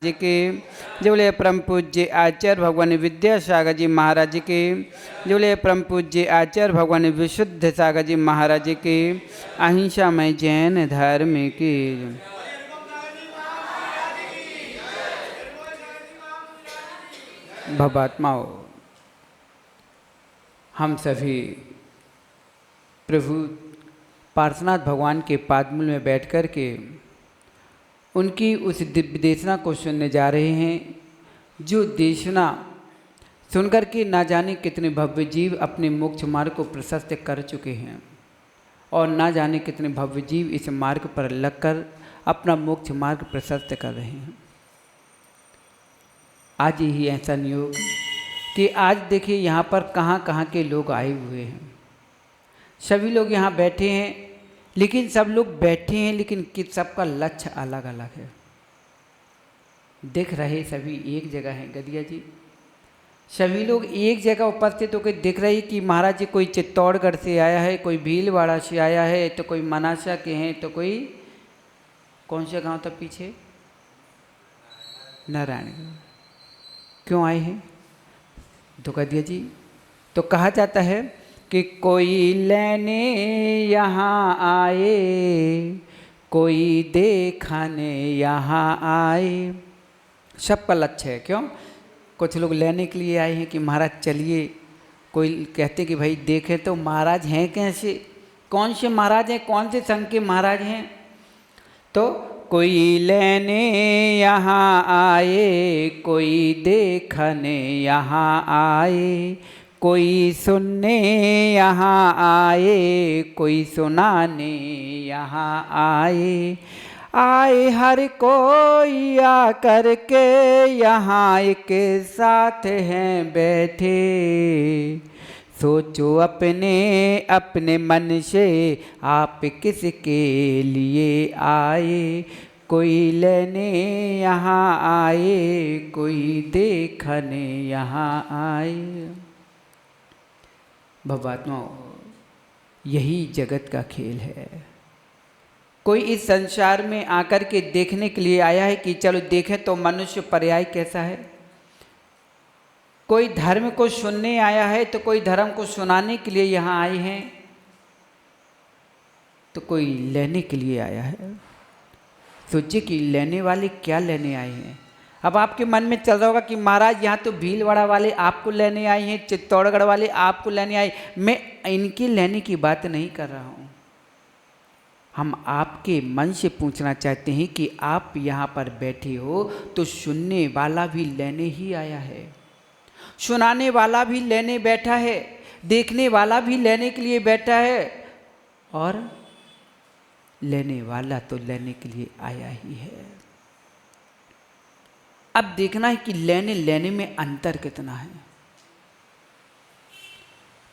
जी के बोले परम पूज्य आचार्य भगवान विद्यासागर जी महाराज के बोले परम पूज्य आचार्य भगवान विशुद्ध सागर जी महाराज के अहिंसामय जैन धर्म की भवात्माओं, हम सभी प्रभु पार्श्वनाथ भगवान के पादमूल में बैठकर के उनकी उस दिव्य देशना को सुनने जा रहे हैं, जो देशना सुनकर के ना जाने कितने भव्य जीव अपने मोक्ष मार्ग को प्रशस्त कर चुके हैं और ना जाने कितने भव्य जीव इस मार्ग पर लगकर अपना मोक्ष मार्ग प्रशस्त कर रहे हैं। आज ही ऐसा नियोग कि आज देखिए यहाँ पर कहाँ कहाँ के लोग आए हुए हैं। सभी लोग यहाँ बैठे हैं, लेकिन सब लोग बैठे हैं लेकिन सबका लक्ष्य अलग अलग है। दिख रहे सभी एक जगह हैं गदिया जी, सभी लोग एक जगह उपस्थित होकर दिख रही कि महाराज जी कोई चित्तौड़गढ़ से आया है, कोई भीलवाड़ा से आया है, तो कोई मनासा के हैं, तो कोई कौन सा गांव था पीछे नारायणगढ़। क्यों आए हैं तो गदिया जी, तो कहा जाता है कि कोई लेने यहाँ आए, कोई देखने यहाँ आए। सबका लक्ष्य है। क्यों? कुछ लोग लेने के लिए आए हैं कि महाराज चलिए, कोई कहते कि भाई देखें तो महाराज हैं कैसे, कौन से महाराज हैं, कौन से संघ के महाराज हैं। तो कोई लेने यहाँ आए, कोई देखने यहाँ आए, कोई सुनने यहाँ आए, कोई सुनाने यहाँ आए। आए हर कोई आकर के यहाँ एक साथ हैं बैठे, सोचो अपने अपने मन से आप किसके लिए आए। कोई लेने यहाँ आए, कोई देखने यहाँ आए। भवात्माओं, यही जगत का खेल है। कोई इस संसार में आकर के देखने के लिए आया है कि चलो देखें तो मनुष्य पर्याय कैसा है। कोई धर्म को सुनने आया है, तो कोई धर्म को सुनाने के लिए यहाँ आए हैं, तो कोई लेने के लिए आया है। सोचिए कि लेने वाले क्या लेने आए हैं। अब आपके मन में चल रहा होगा कि महाराज यहाँ तो भीलवाड़ा वाले आपको लेने आए हैं, चित्तौड़गढ़ वाले आपको लेने आए। मैं इनके लेने की बात नहीं कर रहा हूँ। हम आपके मन से पूछना चाहते हैं कि आप यहाँ पर बैठे हो तो सुनने वाला भी लेने ही आया है, सुनाने वाला भी लेने बैठा है, देखने वाला भी लेने के लिए बैठा है, और लेने वाला तो लेने के लिए आया ही है। अब देखना है कि लेने लेने में अंतर कितना है।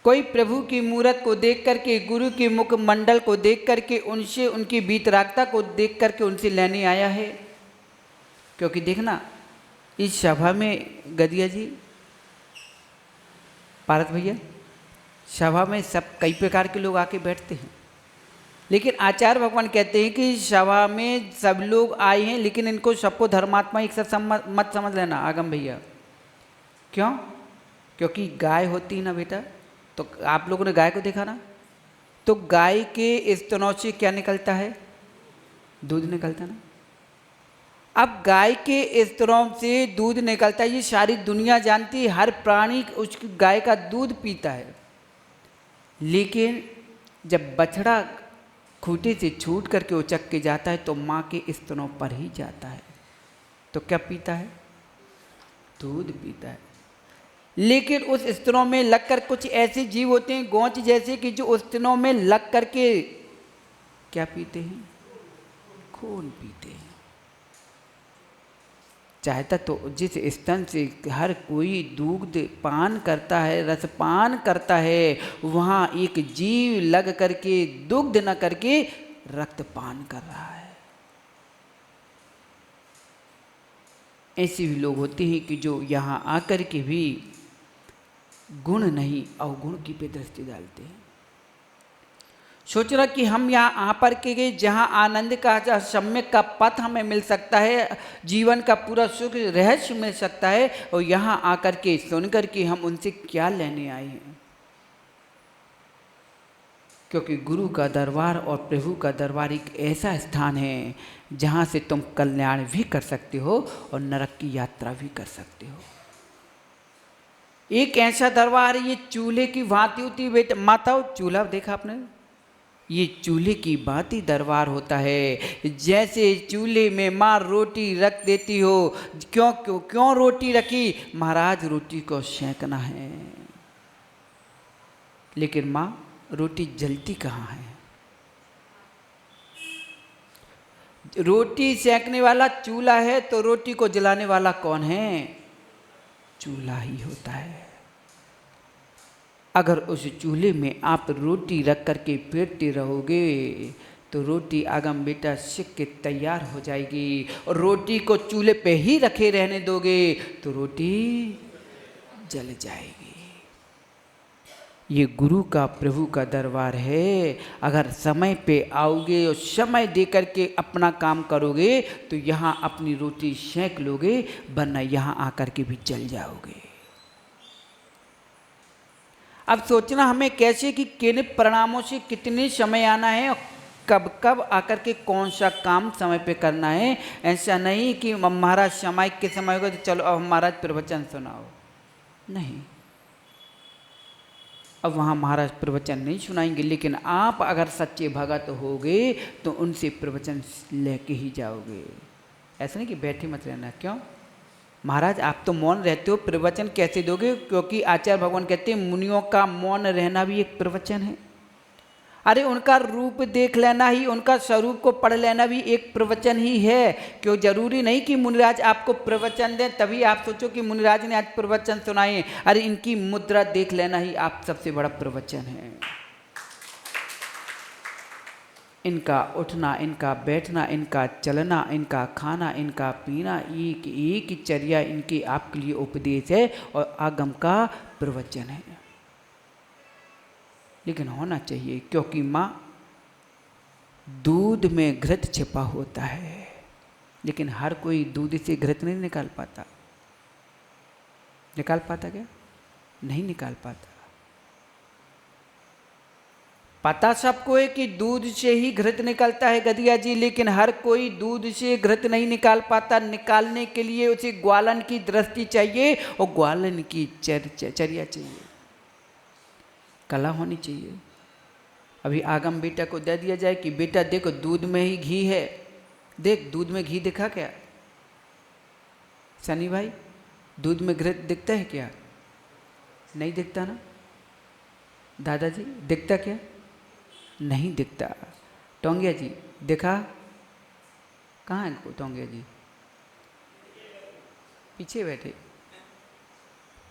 कोई प्रभु की मूरत को देख करके, गुरु के मुख मंडल को देख करके, उनसे उनकी वीतरागता को देख करके उनसे लेने आया है। क्योंकि देखना, इस सभा में गदिया जी, पारत भैया, सभा में सब कई प्रकार के लोग आके बैठते हैं, लेकिन आचार्य भगवान कहते हैं कि सभा में सब लोग आए हैं, लेकिन इनको सबको धर्मात्मा एक साथ मत समझ लेना आगम भैया। क्यों? क्योंकि गाय होती ना बेटा, तो आप लोगों ने गाय को देखा ना, तो गाय के स्तनों से क्या निकलता है? दूध निकलता ना। अब गाय के स्तनों से दूध निकलता है, ये सारी दुनिया जानती है, हर प्राणी उस गाय का दूध पीता है। लेकिन जब बछड़ा खूंटे से छूट करके उचक के जाता है तो माँ के स्तनों पर ही जाता है, तो क्या पीता है? दूध पीता है। लेकिन उस स्तनों में लगकर कुछ ऐसे जीव होते हैं गोंच जैसे, कि जो उस स्तनों में लग करके क्या पीते हैं? खून पीते हैं। चाहता तो जिस स्तन से हर कोई दूध पान करता है, रसपान करता है, वहाँ एक जीव लग करके दुग्ध न करके रक्तपान कर रहा है। ऐसे भी लोग होते हैं कि जो यहाँ आकर के भी गुण नहीं अवगुण की पे दृष्टि डालते हैं। सोच रहा कि हम यहाँ पर के गए जहाँ आनंद का, जहाँ सम्यक का पथ हमें मिल सकता है, जीवन का पूरा सुख रहस्य मिल सकता है, और यहाँ आकर के सुनकर के हम उनसे क्या लेने आए हैं। क्योंकि गुरु का दरबार और प्रभु का दरबार एक ऐसा स्थान है जहाँ से तुम कल्याण भी कर सकते हो और नरक की यात्रा भी कर सकते हो। एक ऐसा दरबार है, ये चूल्हे की भांति होती बेटा माताओं, चूल्हा देखा आपने, ये चूल्हे की भांति दरबार होता है। जैसे चूल्हे में माँ रोटी रख देती हो, क्यों क्यों क्यों रोटी रखी, महाराज रोटी को सेंकना है। लेकिन माँ रोटी जलती कहाँ है। रोटी सेंकने वाला चूल्हा है तो रोटी को जलाने वाला कौन है, चूल्हा ही होता है। अगर उस चूल्हे में आप रोटी रख करके फेंटते रहोगे तो रोटी आगम बेटा सिक के तैयार हो जाएगी, और रोटी को चूल्हे पे ही रखे रहने दोगे तो रोटी जल जाएगी। ये गुरु का प्रभु का दरबार है। अगर समय पे आओगे और समय दे करके अपना काम करोगे तो यहाँ अपनी रोटी सेंक लोगे, वरना यहाँ आकर के भी जल जाओगे। अब सोचना हमें कैसे कि किन परिणामों से कितने समय आना है और कब कब आकर के कौन सा काम समय पे करना है। ऐसा नहीं कि महाराज समय के समय होगा तो चलो अब महाराज प्रवचन सुनाओ, नहीं, अब वहाँ महाराज प्रवचन नहीं सुनाएंगे। लेकिन आप अगर सच्चे भगत होगे तो उनसे प्रवचन लेके ही जाओगे। ऐसा नहीं कि बैठे मत रहना। क्यों महाराज आप तो मौन रहते हो, प्रवचन कैसे दोगे? क्योंकि आचार्य भगवान कहते हैं मुनियों का मौन रहना भी एक प्रवचन है। अरे उनका रूप देख लेना ही, उनका स्वरूप को पढ़ लेना भी एक प्रवचन ही है। क्यों जरूरी नहीं कि मुनिराज आपको प्रवचन दें तभी आप सोचो कि मुनिराज ने आज प्रवचन सुनाए। अरे इनकी मुद्रा देख लेना ही आप सबसे बड़ा प्रवचन है। इनका उठना, इनका बैठना, इनका चलना, इनका खाना, इनका पीना, एक एक चर्या इनकी आपके लिए उपदेश है और आगम का प्रवचन है। लेकिन होना चाहिए, क्योंकि माँ दूध में घृत छिपा होता है, लेकिन हर कोई दूध से घृत नहीं निकाल पाता। निकाल पाता क्या? नहीं निकाल पाता। पता सबको है कि दूध से ही घृत निकलता है गदिया जी, लेकिन हर कोई दूध से घृत नहीं निकाल पाता। निकालने के लिए उसे ग्वालन की दृष्टि चाहिए और ग्वालन की चर्या चाहिए, कला होनी चाहिए। अभी आगम बेटा को दे दिया जाए कि बेटा देखो दूध में ही घी है, देख दूध में घी दिखा क्या? सनी भाई दूध में घृत दिखता है क्या? नहीं दिखता ना। दादाजी दिखता क्या? नहीं दिखता। टोंगिया जी देखा? कहाँ है टोंगिया जी? पीछे बैठे।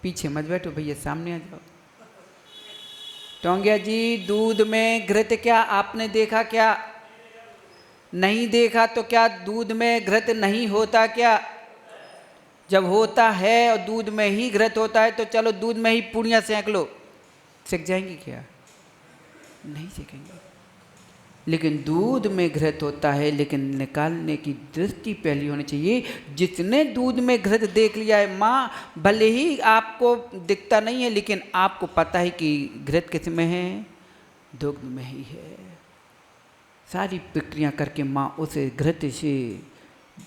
पीछे मत बैठो भैया, सामने आ जाओ। टोंगिया जी दूध में घृत क्या आपने देखा क्या? नहीं देखा तो क्या दूध में घृत नहीं होता क्या? जब होता है और दूध में ही घृत होता है तो चलो दूध में ही पूड़ियाँ सेंक लो, सीख जाएंगी क्या? नहीं सीखेंगे। लेकिन दूध में घृत होता है, लेकिन निकालने की दृष्टि पहली होनी चाहिए। जिसने दूध में घृत देख लिया है माँ, भले ही आपको दिखता नहीं है लेकिन आपको पता है कि घृत किस में है, दुग्ध में ही है। सारी प्रक्रिया करके माँ उस घृत से,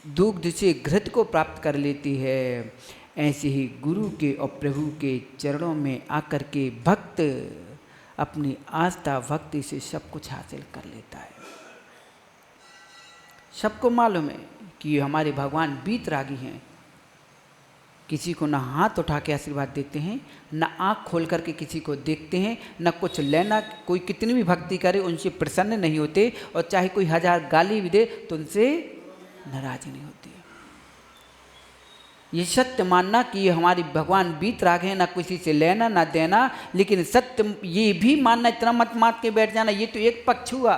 दुग्ध से घृत को प्राप्त कर लेती है। ऐसे ही गुरु के और प्रभु के चरणों में आकर के भक्त अपनी आस्था भक्ति से सब कुछ हासिल कर लेता है। सबको मालूम है कि हमारे भगवान वीतरागी हैं। किसी को ना हाथ उठा के आशीर्वाद देते हैं, ना आँख खोल करके किसी को देखते हैं, ना कुछ लेना। कोई कितनी भी भक्ति करे उनसे प्रसन्न नहीं होते, और चाहे कोई 1000 गाली भी दे तो उनसे नाराज नहीं होती। ये सत्य मानना कि हमारी भगवान वीतराग है, ना किसी से लेना ना देना। लेकिन सत्य ये भी मानना, इतना मत मान के बैठ जाना ये तो एक पक्ष हुआ।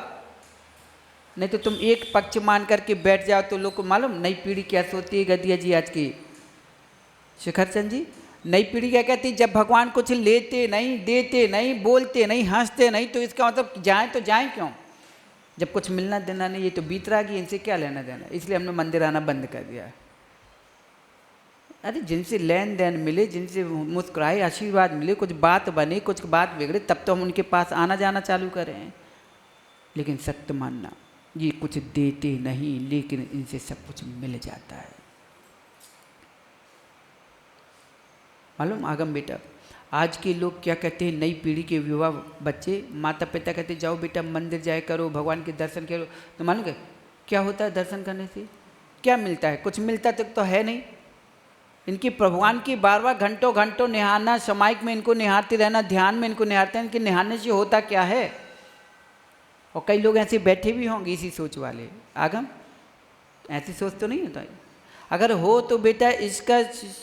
नहीं तो तुम एक पक्ष मान करके बैठ जाओ तो लोग को मालूम नई पीढ़ी क्या सोचती है गदिया जी आज की। शिखर चंद जी नई पीढ़ी क्या कहती है, जब भगवान कुछ लेते नहीं, देते नहीं, बोलते नहीं, हंसते नहीं, तो इसका मतलब जाएं तो जाएं क्यों? जब कुछ मिलना देना नहीं, ये तो बीतरागी, इनसे क्या लेना देना। इसलिए हमने मंदिर आना बंद कर दिया है। अरे जिनसे लेन देन मिले, जिनसे मुस्कुराए, आशीर्वाद मिले, कुछ बात बने, कुछ बात बिगड़े, तब तो हम उनके पास आना जाना चालू करें। लेकिन सत्य मानना, ये कुछ देते नहीं, लेकिन इनसे सब कुछ मिल जाता है। मालूम आगम बेटा, आज के लोग क्या कहते हैं, नई पीढ़ी के युवा बच्चे, माता पिता कहते जाओ बेटा मंदिर जाए करो, भगवान के दर्शन करो। तो मालूम क्या होता है दर्शन करने से? क्या मिलता है? कुछ मिलता तक तो है नहीं। इनकी भगवान की बार बार घंटों घंटों निहारना, समाइक में इनको निहारते रहना, ध्यान में इनको निहारते हैं, इनके निहारने से होता क्या है? और कई लोग ऐसे बैठे भी होंगे इसी सोच वाले। आगम ऐसी सोच तो नहीं होता है। अगर हो तो बेटा इसका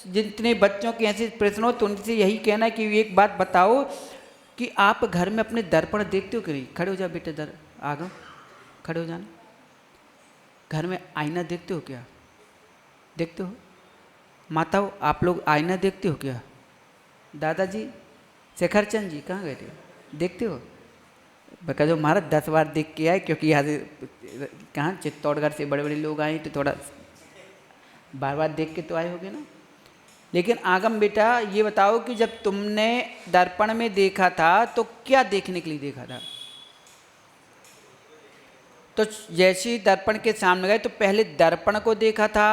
जितने बच्चों के ऐसे प्रश्न हो तो उनसे यही कहना है कि एक बात बताओ कि आप घर में अपने दर्पण देखते हो कि नहीं? खड़े हो जाओ बेटा, आगम खड़े हो जाना। घर में आईना देखते हो क्या? देखते हो? माताओं आप लोग आईना देखते हो क्या? दादाजी, शेखरचंद जी कहाँ गए थे? देखते हो? बका जो महाराज 10 बार देख के आए, क्योंकि यहाँ से कहाँ चित्तौड़गढ़ से बड़े बड़े लोग आए तो थोड़ा बार बार देख के तो आए होगे ना। लेकिन आगम बेटा ये बताओ कि जब तुमने दर्पण में देखा था तो क्या देखने के लिए देखा था? तो जैसे ही दर्पण के सामने गए तो पहले दर्पण को देखा था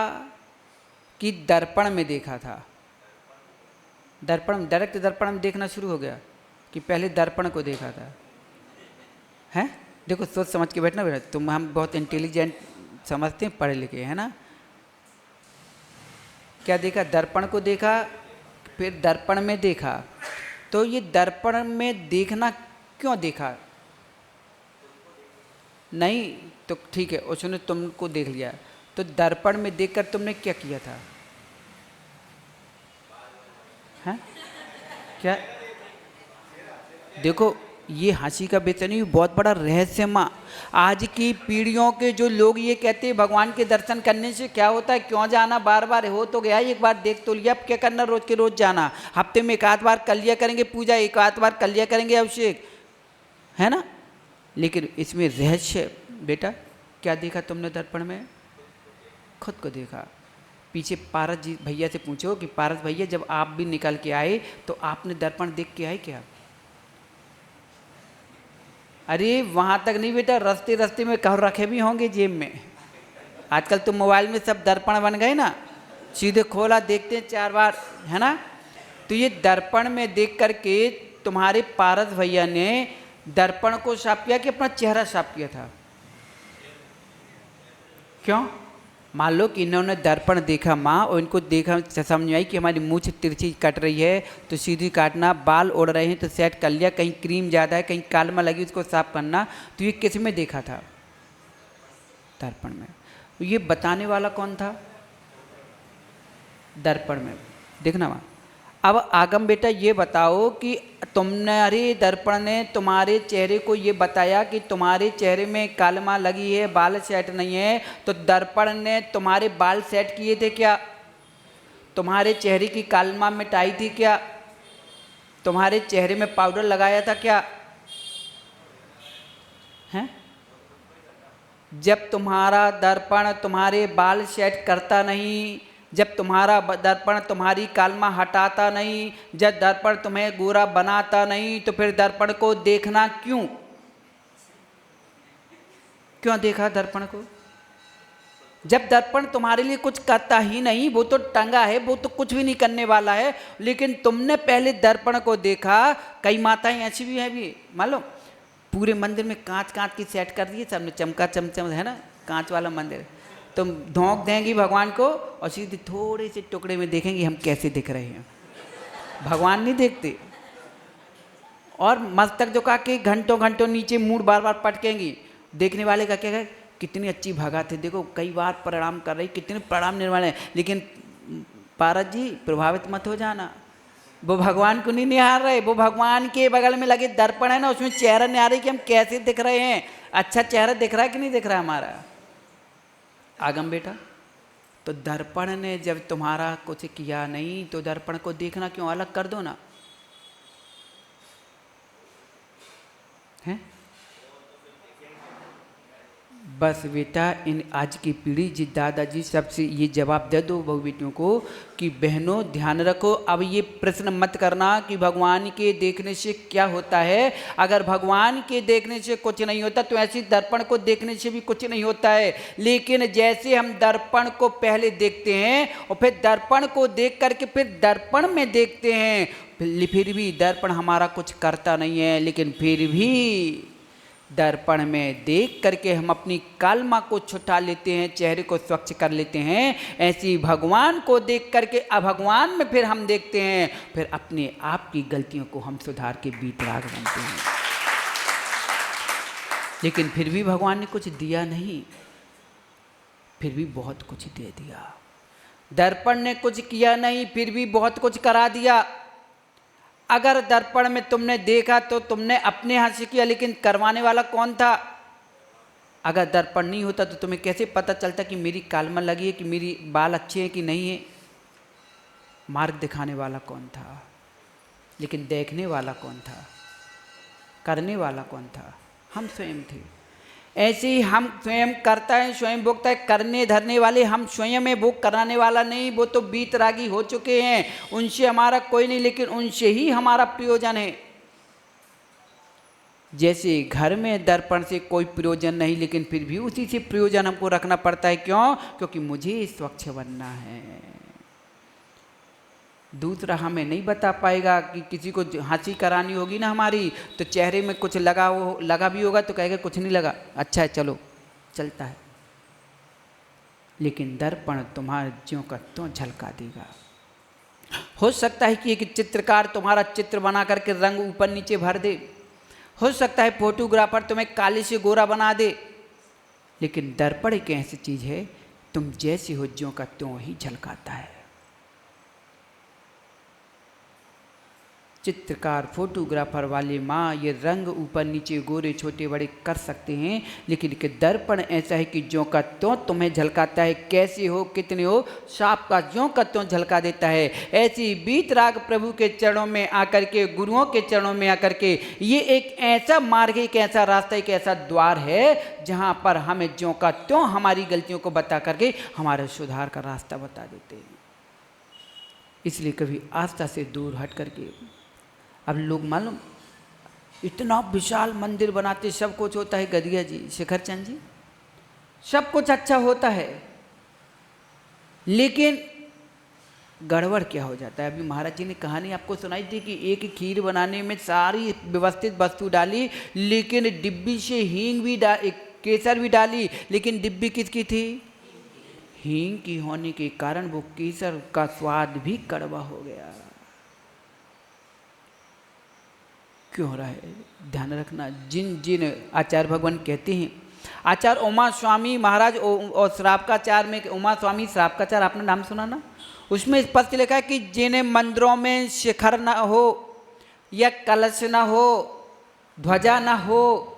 कि दर्पण में देखा था? दर्पण, डायरेक्ट दर्पण में देखना शुरू हो गया कि पहले दर्पण को देखा था? हैं देखो सोच समझ के बैठना बेटा, तुम हम बहुत इंटेलिजेंट समझते हैं, पढ़े लिखे है ना। क्या देखा? दर्पण को देखा, फिर दर्पण में देखा। तो ये दर्पण में देखना क्यों देखा? नहीं तो ठीक है, उसने तुमको देख लिया, तो दर्पण में देखकर तुमने क्या किया था? हैं क्या? देखो ये हंसी का विषय नहीं, बहुत बड़ा रहस्य माँ। आज की पीढ़ियों के जो लोग ये कहते हैं भगवान के दर्शन करने से क्या होता है, क्यों जाना, बार बार हो तो गया, एक बार देख तो लिया, अब क्या करना रोज के रोज जाना? हफ्ते में एक आध बार कर लिया करेंगे पूजा, एक आध बार कर लिया करेंगे अभिषेक, है ना। लेकिन इसमें रहस्य बेटा, क्या देखा तुमने दर्पण में? खुद को देखा। पीछे पारस जी भैया से पूछो कि पारस भैया जब आप भी निकल के आए तो आपने दर्पण देख के आए क्या? अरे वहाँ तक नहीं बेटा, रास्ते रास्ते में कहाँ रखे भी होंगे जेब में। आजकल तो मोबाइल में सब दर्पण बन गए ना, सीधे खोला देखते हैं 4 बार, है ना। तो ये दर्पण में देख करके तुम्हारे पारस भैया ने दर्पण को साफ किया कि अपना चेहरा साफ किया था? क्यों? मान लो कि इन्होंने दर्पण देखा माँ, और इनको देखा समझ आई कि हमारी मूंछ तिरछी कट रही है तो सीधी काटना, बाल उड़ रहे हैं तो सेट कर लिया, कहीं क्रीम ज़्यादा है, कहीं कालमा लगी उसको साफ करना। तो ये किस में देखा था? दर्पण में। ये बताने वाला कौन था? दर्पण में देखना माँ। अब आगम बेटा ये बताओ कि तुम्हारे दर्पण ने तुम्हारे चेहरे को ये बताया कि तुम्हारे चेहरे में कालमा लगी है, बाल सेट नहीं है, तो दर्पण ने तुम्हारे बाल सेट किए थे क्या? तुम्हारे चेहरे की कालमा मिटाई थी क्या? तुम्हारे चेहरे में पाउडर लगाया था क्या? हैं? जब तुम्हारा दर्पण तुम्हारे बाल सेट करता नहीं, जब तुम्हारा दर्पण तुम्हारी कालमा हटाता नहीं, जब दर्पण तुम्हें गोरा बनाता नहीं, तो फिर दर्पण को देखना क्यों? क्यों देखा दर्पण को? जब दर्पण तुम्हारे लिए कुछ करता ही नहीं, वो तो टंगा है, वो तो कुछ भी नहीं करने वाला है, लेकिन तुमने पहले दर्पण को देखा। कई माताएं ऐसी भी हैं भी, मान लो पूरे मंदिर में कांच कांच की सेट कर दिए सबने, चमका चमचम है ना, कांच वाला मंदिर। तुम धोंक देंगी भगवान को और सीधे थोड़े से टुकड़े में देखेंगे हम कैसे दिख रहे हैं। भगवान नहीं देखते। और मस्तक झुका के घंटों घंटों नीचे मूड बार बार पटकेंगी। देखने वाले का क्या है, कितनी अच्छी भगत है, देखो कई बार प्रणाम कर रही, कितने प्रणाम निर्वाण है। लेकिन पारस जी प्रभावित मत हो जाना, वो भगवान को नहीं निहार रहे, वो भगवान के बगल में लगे दर्पण है ना, उसमें चेहरा निहार रही कि हम कैसे दिख रहे हैं, अच्छा चेहरा दिख रहा है कि नहीं दिख रहा है हमारा। आगम बेटा तो दर्पण ने जब तुम्हारा कुछ किया नहीं तो दर्पण को देखना क्यों, अलग कर दो ना, है? बस बेटा इन आज की पीढ़ी जी दादाजी सबसे ये जवाब दे दो बहू बेटियों को कि बहनों ध्यान रखो, अब ये प्रश्न मत करना कि भगवान के देखने से क्या होता है। अगर भगवान के देखने से कुछ नहीं होता तो ऐसे दर्पण को देखने से भी कुछ नहीं होता है। लेकिन जैसे हम दर्पण को पहले देखते हैं और फिर दर्पण को देख करके फिर दर्पण में देखते हैं, फिर भी दर्पण हमारा कुछ करता नहीं है, लेकिन फिर भी दर्पण में देख करके हम अपनी कालमा को छुटा लेते हैं, चेहरे को स्वच्छ कर लेते हैं। ऐसी भगवान को देख करके अभगवान में फिर हम देखते हैं, फिर अपने आप की गलतियों को हम सुधार के वीतराग बनते हैं। लेकिन फिर भी भगवान ने कुछ दिया नहीं, फिर भी बहुत कुछ दे दिया। दर्पण ने कुछ किया नहीं, फिर भी बहुत कुछ करा दिया। अगर दर्पण में तुमने देखा तो तुमने अपने हाथ से किया, लेकिन करवाने वाला कौन था? अगर दर्पण नहीं होता तो तुम्हें कैसे पता चलता कि मेरी कालमा लगी है, कि मेरी बाल अच्छे हैं कि नहीं है? मार्ग दिखाने वाला कौन था? लेकिन देखने वाला कौन था? करने वाला कौन था? हम स्वयं थे। ऐसे ही हम स्वयं करता है, स्वयं भोगता है। करने धरने वाले हम स्वयं है, भोग कराने वाला नहीं। वो तो बीतरागी हो चुके हैं, उनसे हमारा कोई नहीं, लेकिन उनसे ही हमारा प्रयोजन है। जैसे घर में दर्पण से कोई प्रयोजन नहीं, लेकिन फिर भी उसी से प्रयोजन हमको रखना पड़ता है। क्यों? क्योंकि मुझे स्वच्छ बनना है। दूसरा हमें नहीं बता पाएगा कि किसी को हंसी करानी होगी ना हमारी, तो चेहरे में कुछ लगा भी होगा तो कहेगा कुछ नहीं लगा, अच्छा है चलो, चलता है। लेकिन दर्पण तुम्हारे ज्यों का त्यों झलका देगा। हो सकता है कि एक चित्रकार तुम्हारा चित्र बना करके रंग ऊपर नीचे भर दे, हो सकता है फोटोग्राफर तुम्हें काले से गोरा बना दे, लेकिन दर्पण एक ऐसी चीज है, तुम जैसे हो ज्यों का त्यों ही झलकाता है। चित्रकार, फोटोग्राफर वाले माँ ये रंग ऊपर नीचे गोरे छोटे बड़े कर सकते हैं, लेकिन कि दर्पण ऐसा है कि ज्यों का त्यों तुम्हें झलकाता है। कैसे हो, कितने हो, सांप का ज्यों का त्यों झलका देता है। ऐसी बीतराग प्रभु के चरणों में आकर के, गुरुओं के चरणों में आकर के, ये एक ऐसा मार्ग, एक ऐसा रास्ता, एक ऐसा द्वार है जहाँ पर हमें ज्यों का त्यों हमारी गलतियों को बता करके हमारे सुधार का रास्ता बता देते हैं। इसलिए कभी आस्था से दूर हट करके, अब लोग मालूम इतना विशाल मंदिर बनाते, सब कुछ होता है, गदिया जी, शिखर चंद जी, सब कुछ अच्छा होता है, लेकिन गड़बड़ क्या हो जाता है। अभी महाराज जी ने कहानी आपको सुनाई थी कि एक खीर बनाने में सारी व्यवस्थित वस्तु डाली, लेकिन डिब्बी से हींग भी केसर भी डाली, लेकिन डिब्बी किसकी थी? हींग की होने के कारण वो केसर का स्वाद भी कड़वा हो गया। क्यों हो रहा है? ध्यान रखना। जिन जिन आचार्य भगवान कहते हैं, आचार्य उमा स्वामी महाराज और श्रावकाचार्य में, उमा स्वामी श्रावकाचार्य आपने नाम सुना ना, उसमें स्पष्ट लिखा है कि जिन मंदिरों में शिखर ना हो या कलश ना हो, ध्वजा ना हो,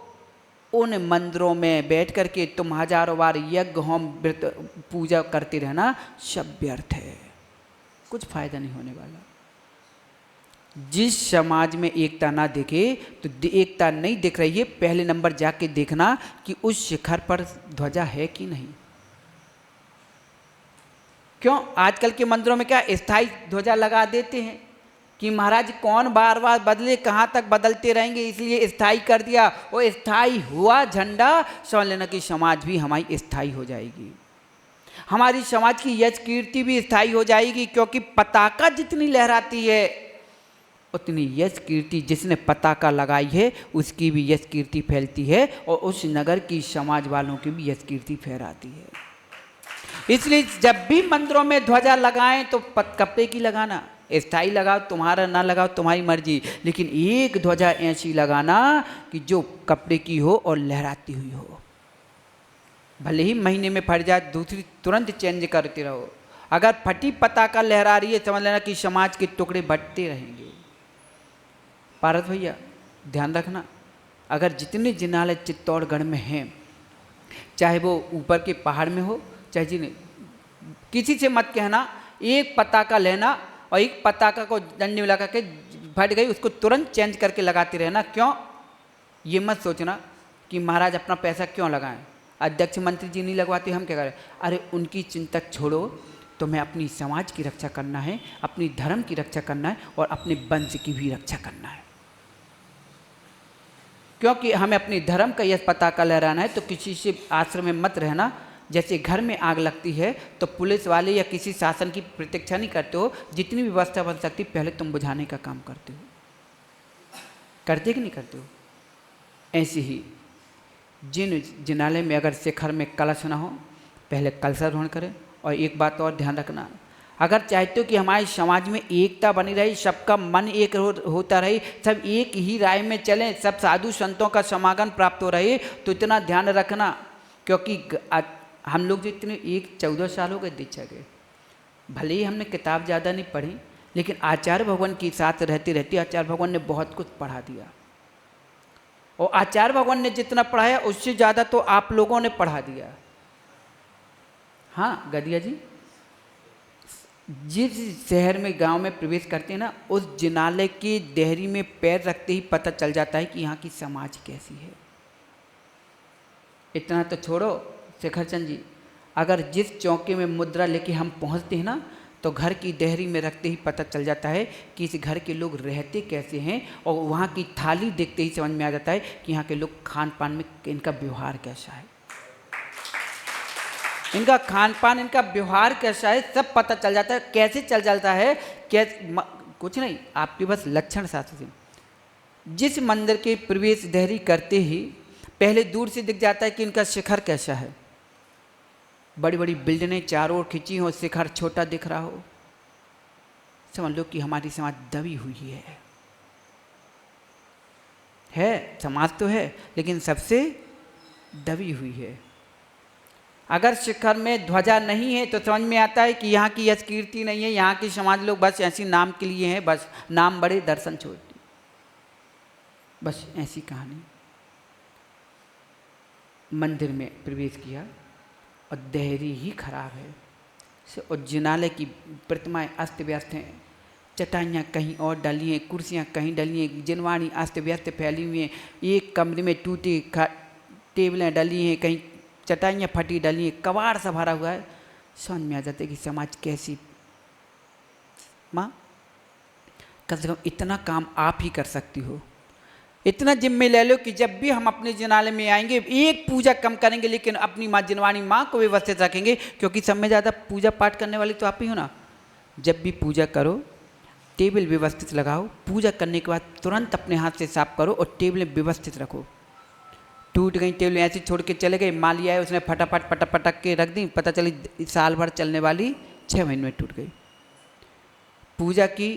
उन मंदिरों में बैठ करके तुम हजारों बार यज्ञ होम व्रत पूजा करते रहना सब व्यर्थ है, कुछ फायदा नहीं होने वाला। जिस समाज में एकता ना दिखे, तो एकता नहीं दिख रही है, पहले नंबर जाके देखना कि उस शिखर पर ध्वजा है कि नहीं। क्यों? आजकल के मंदिरों में क्या स्थायी ध्वजा लगा देते हैं कि महाराज कौन बार बार बदले, कहाँ तक बदलते रहेंगे, इसलिए स्थायी कर दिया। वो स्थायी हुआ झंडा, समझ लेना कि समाज भी हमारी स्थायी हो जाएगी, हमारी समाज की यश कीर्ति भी स्थायी हो जाएगी। क्योंकि पताका जितनी लहराती है उतनी यश कीर्ति जिसने पताका लगाई है उसकी भी यश कीर्ति फैलती है, और उस नगर की समाज वालों की भी यश कीर्ति फहराती है। इसलिए जब भी मंदिरों में ध्वजा लगाएं तो कपड़े की लगाना, स्थायी लगाओ, तुम्हारा ना लगाओ तुम्हारी मर्जी, लेकिन एक ध्वजा ऐसी लगाना कि जो कपड़े की हो और लहराती हुई हो। भले ही महीने में फट जाए, दूसरी तुरंत चेंज करते रहो। अगर फटी पताका लहरा रही है, समझ लेना कि समाज के टुकड़े बटते रहेंगे। पारस भैया ध्यान रखना, अगर जितने जिनालय चित्तौड़गढ़ में हैं, चाहे वो ऊपर के पहाड़ में हो, चाहे जिन्हें किसी से मत कहना, एक पताका लेना और एक पताका को डंडे में लगा के फट गई उसको तुरंत चेंज करके लगाते रहना। क्यों? ये मत सोचना कि महाराज अपना पैसा क्यों लगाएं, अध्यक्ष मंत्री जी नहीं लगवाते हम क्या करें। अरे उनकी चिंता छोड़ो, तुम्हें अपनी समाज की रक्षा करना है, अपनी धर्म की रक्षा करना है और अपने वंश की भी रक्षा करना है। क्योंकि हमें अपने धर्म का यह पताका लहराना है तो किसी से आश्रम में मत रहना। जैसे घर में आग लगती है तो पुलिस वाले या किसी शासन की प्रतीक्षा नहीं करते हो, जितनी व्यवस्था बन सकती पहले तुम बुझाने का काम करते हो। करते कि नहीं करते हो? ऐसे ही जिन जिनालय में अगर शिखर में कलश ना हो, पहले कलशारोहण करें। और एक बात और ध्यान रखना, अगर चाहते हो कि हमारे समाज में एकता बनी रही, सबका मन एक होता रहे, सब एक ही राय में चलें, सब साधु संतों का समागम प्राप्त हो रहे, तो इतना ध्यान रखना। क्योंकि हम लोग जो इतने 14 साल हो गए दीक्षा के, भले ही हमने किताब ज़्यादा नहीं पढ़ी, लेकिन आचार्य भगवान के साथ रहते रहते आचार्य भगवान ने बहुत कुछ पढ़ा दिया। और आचार्य भगवान ने जितना पढ़ाया उससे ज़्यादा तो आप लोगों ने पढ़ा दिया। हाँ गदिया जी, जिस शहर में गांव में प्रवेश करते हैं ना, उस जिनालय की देहरी में पैर रखते ही पता चल जाता है कि यहाँ की समाज कैसी है। इतना तो छोड़ो शेखरचंद जी, अगर जिस चौके में मुद्रा लेके हम पहुँचते हैं ना, तो घर की देहरी में रखते ही पता चल जाता है कि इस घर के लोग रहते कैसे हैं। और वहाँ की थाली देखते ही समझ में आ जाता है कि यहाँ के लोग खान पान में इनका व्यवहार कैसा है, इनका खान पान, इनका व्यवहार कैसा है, सब पता चल जाता है। कैसे चल जाता है? कुछ नहीं, आपके बस लक्षण शास्त्र से। जिस मंदिर के प्रवेश देहरी करते ही पहले दूर से दिख जाता है कि इनका शिखर कैसा है। बड़ी बड़ी बिल्डिंगें चारों ओर खिंची हो, शिखर छोटा दिख रहा हो, समझ लो कि हमारी समाज दबी हुई है। समाज तो है लेकिन सबसे दबी हुई है। अगर शिखर में ध्वजा नहीं है तो समझ में आता है कि यहाँ की यश कीर्ति नहीं है, यहाँ की समाज लोग बस ऐसी नाम के लिए हैं, बस नाम बड़े दर्शन छोड़ते, बस ऐसी कहानी। मंदिर में प्रवेश किया और देहरी ही खराब है, और जिनालय की प्रतिमाएं अस्त व्यस्त हैं, चटाइयाँ कहीं और डली हैं, कुर्सियाँ कहीं डली हैं, जिनवाणी अस्त व्यस्त फैली हुई हैं, एक कमरे में टूटी टेबलें डली हैं, कहीं चटाइयाँ फटी डली हैं, कबाड़ सा भरा हुआ है। समझ में आ जाता है कि समाज कैसी। माँ कम से कम इतना काम आप ही कर सकती हो, इतना जिम्मे ले लो कि जब भी हम अपने जिनालय में आएंगे एक पूजा कम करेंगे, लेकिन अपनी माँ जिनवाणी माँ को व्यवस्थित रखेंगे, क्योंकि सब में ज़्यादा पूजा पाठ करने वाली तो आप ही हो ना। जब भी पूजा करो टेबल व्यवस्थित लगाओ, पूजा करने के बाद तुरंत अपने हाथ से साफ करो और टेबलें व्यवस्थित रखो। टूट गई टेबलें ऐसे छोड़ के चले गए, माली आए उसने फटाफट पटक पटक के रख दी, पता चली साल भर चलने वाली 6 महीने में टूट गई। पूजा की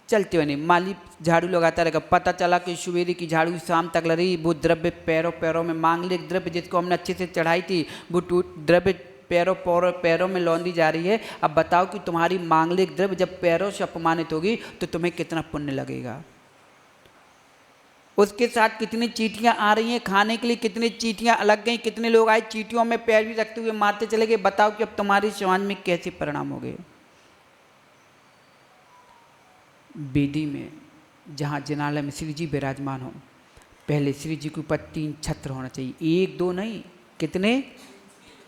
चलते हुए नहीं, माली झाड़ू लगाता रहेगा, पता चला कि सुबेरे की झाड़ू शाम तक लग रही, वो द्रव्य पैरों पैरों में, मांगलिक द्रव्य जिसको हमने अच्छे से चढ़ाई थी वो द्रव्य पैरों में लौंदी जा रही है। अब बताओ कि तुम्हारी मांगलिक द्रव्य जब पैरों से अपमानित होगी तो तुम्हें कितना पुण्य लगेगा। उसके साथ कितनी चींटियां आ रही हैं खाने के लिए, कितनी चींटियां अलग गई, कितने लोग आए चींटियों में पैर भी रखते हुए मारते चले गए। बताओ कि अब तुम्हारी समाज में कैसे परिणाम हो गए। वेदी में जहाँ जिनालय में श्री जी विराजमान हो, पहले श्री जी के ऊपर 3 छत्र होना चाहिए, 1 2 नहीं, कितने।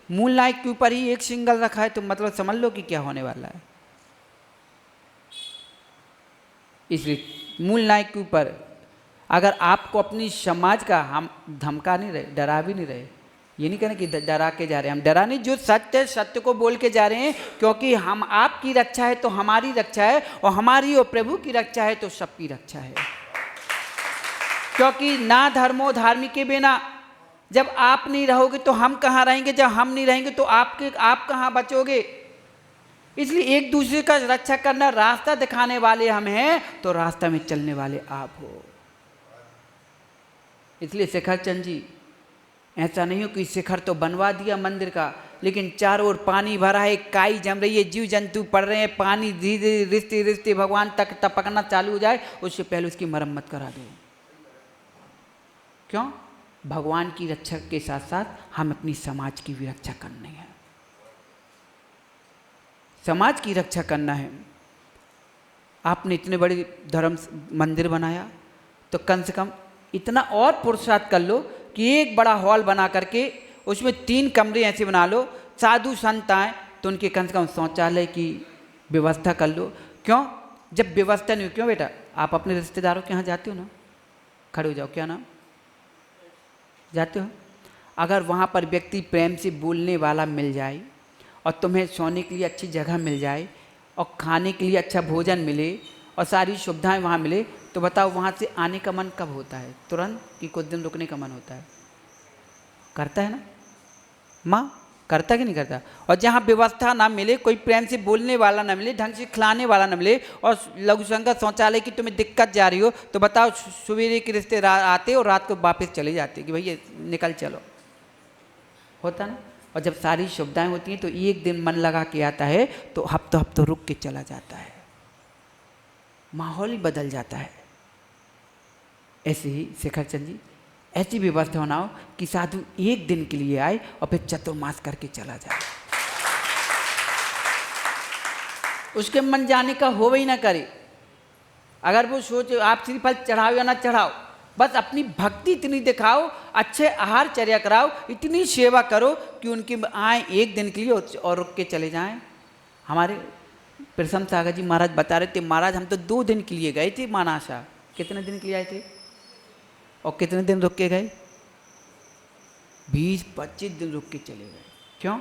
मूल नायक के ऊपर ही एक सिंगल रखा है तो मतलब समझ लो कि क्या होने वाला है। इसलिए मूल नायक के ऊपर अगर आपको अपनी समाज का, हम धमका नहीं रहे, डरा भी नहीं रहे, ये नहीं कहना कि डरा के जा रहे हैं, हम डरा नहीं, जो सत्य है सत्य को बोल के जा रहे हैं। क्योंकि हम आपकी रक्षा है तो हमारी रक्षा है, और हमारी और प्रभु की रक्षा है तो सबकी रक्षा है। क्योंकि ना धर्मो धार्मिक के बिना, जब आप नहीं रहोगे तो हम कहाँ रहेंगे, जब हम नहीं रहेंगे तो आप कहाँ बचोगे। इसलिए एक दूसरे का रक्षा करना, रास्ता दिखाने वाले हम हैं तो रास्ता में चलने वाले आप हो। इसलिए शेखरचंद जी, ऐसा नहीं हो कि शिखर तो बनवा दिया मंदिर का, लेकिन चारों ओर पानी भरा है, काई जम रही है, जीव जंतु पड़ रहे हैं, पानी धीरे रिश्ते रिश्ते भगवान तक टपकना चालू हो जाए, उससे पहले उसकी मरम्मत करा दो। क्यों? भगवान की रक्षा के साथ साथ हम अपनी समाज की भी रक्षा करनी है। समाज की रक्षा करना है। आपने इतने बड़े धर्म मंदिर बनाया तो कम से कम इतना और पुरुषार्थ कर लो कि एक बड़ा हॉल बना करके उसमें 3 कमरे ऐसे बना लो, साधु संत आए तो उनके कम से कम शौचालय की व्यवस्था कर लो। क्यों? जब व्यवस्था नहीं हो, क्यों बेटा, आप अपने रिश्तेदारों के यहाँ जाते हो ना, खड़े हो जाओ, क्या नाम, जाते हो? अगर वहाँ पर व्यक्ति प्रेम से बोलने वाला मिल जाए और तुम्हें सोने के लिए अच्छी जगह मिल जाए और खाने के लिए अच्छा भोजन मिले और सारी सुविधाएं वहाँ मिले, तो बताओ वहाँ से आने का मन कब होता है? तुरंत कि कुछ दिन रुकने का मन होता है? करता है ना माँ, करता कि नहीं करता? और जहाँ व्यवस्था ना मिले, कोई प्रेम से बोलने वाला ना मिले, ढंग से खिलाने वाला ना मिले और लघु संगत शौचालय की तुम्हें दिक्कत जा रही हो, तो बताओ सवेरे के रिश्ते आते और रात को वापस चले जाते कि भैया निकल चलो, होता ना? और जब सारी सुविधाएं होती हैं तो एक दिन मन लगा के आता है तो हफ्तों रुक के चला जाता है, माहौल ही बदल जाता है। ऐसे ही शेखर चंद जी, ऐसी व्यवस्था बनाओ कि साधु एक दिन के लिए आए और फिर चतुर्मास करके चला जाए, उसके मन जाने का हो ही ना करे। अगर वो सोचे आप श्रीफल चढ़ाओ या ना चढ़ाओ, बस अपनी भक्ति इतनी दिखाओ, अच्छे आहार चर्या कराओ, इतनी सेवा करो कि उनके आए एक दिन के लिए और रुक के चले जाएं। हमारे प्रसन्न सागर जी महाराज बता रहे थे, महाराज हम तो 2 दिन के लिए गए थे मानासा। कितने दिन के लिए आए थे और कितने दिन रुक के गए? 20-25 दिन रुक के चले गए। क्यों?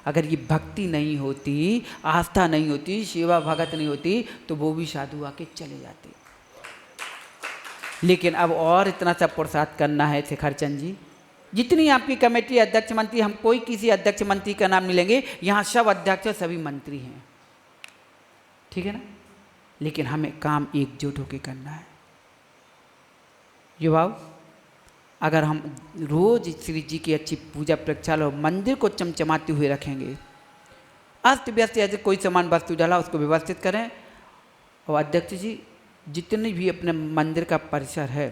अगर ये भक्ति नहीं होती, आस्था नहीं होती, सेवा भगत नहीं होती, तो वो भी साधु आके चले जाते। लेकिन अब और इतना सा पुरुषार्थ करना है शेखर चंद जी, जितनी आपकी कमेटी अध्यक्ष मंत्री, हम कोई किसी अध्यक्ष मंत्री का नाम नहीं लेंगे, यहाँ सब अध्यक्ष सभी मंत्री हैं, ठीक है ना? लेकिन हमें काम एकजुट होकर करना है। युवाओं, अगर हम रोज श्री जी की अच्छी पूजा प्रक्षाल और मंदिर को चमचमाते हुए रखेंगे, अस्त व्यस्त ऐसे कोई सामान वस्तु डाला उसको व्यवस्थित करें। और अध्यक्ष जी, जितने भी अपने मंदिर का परिसर है,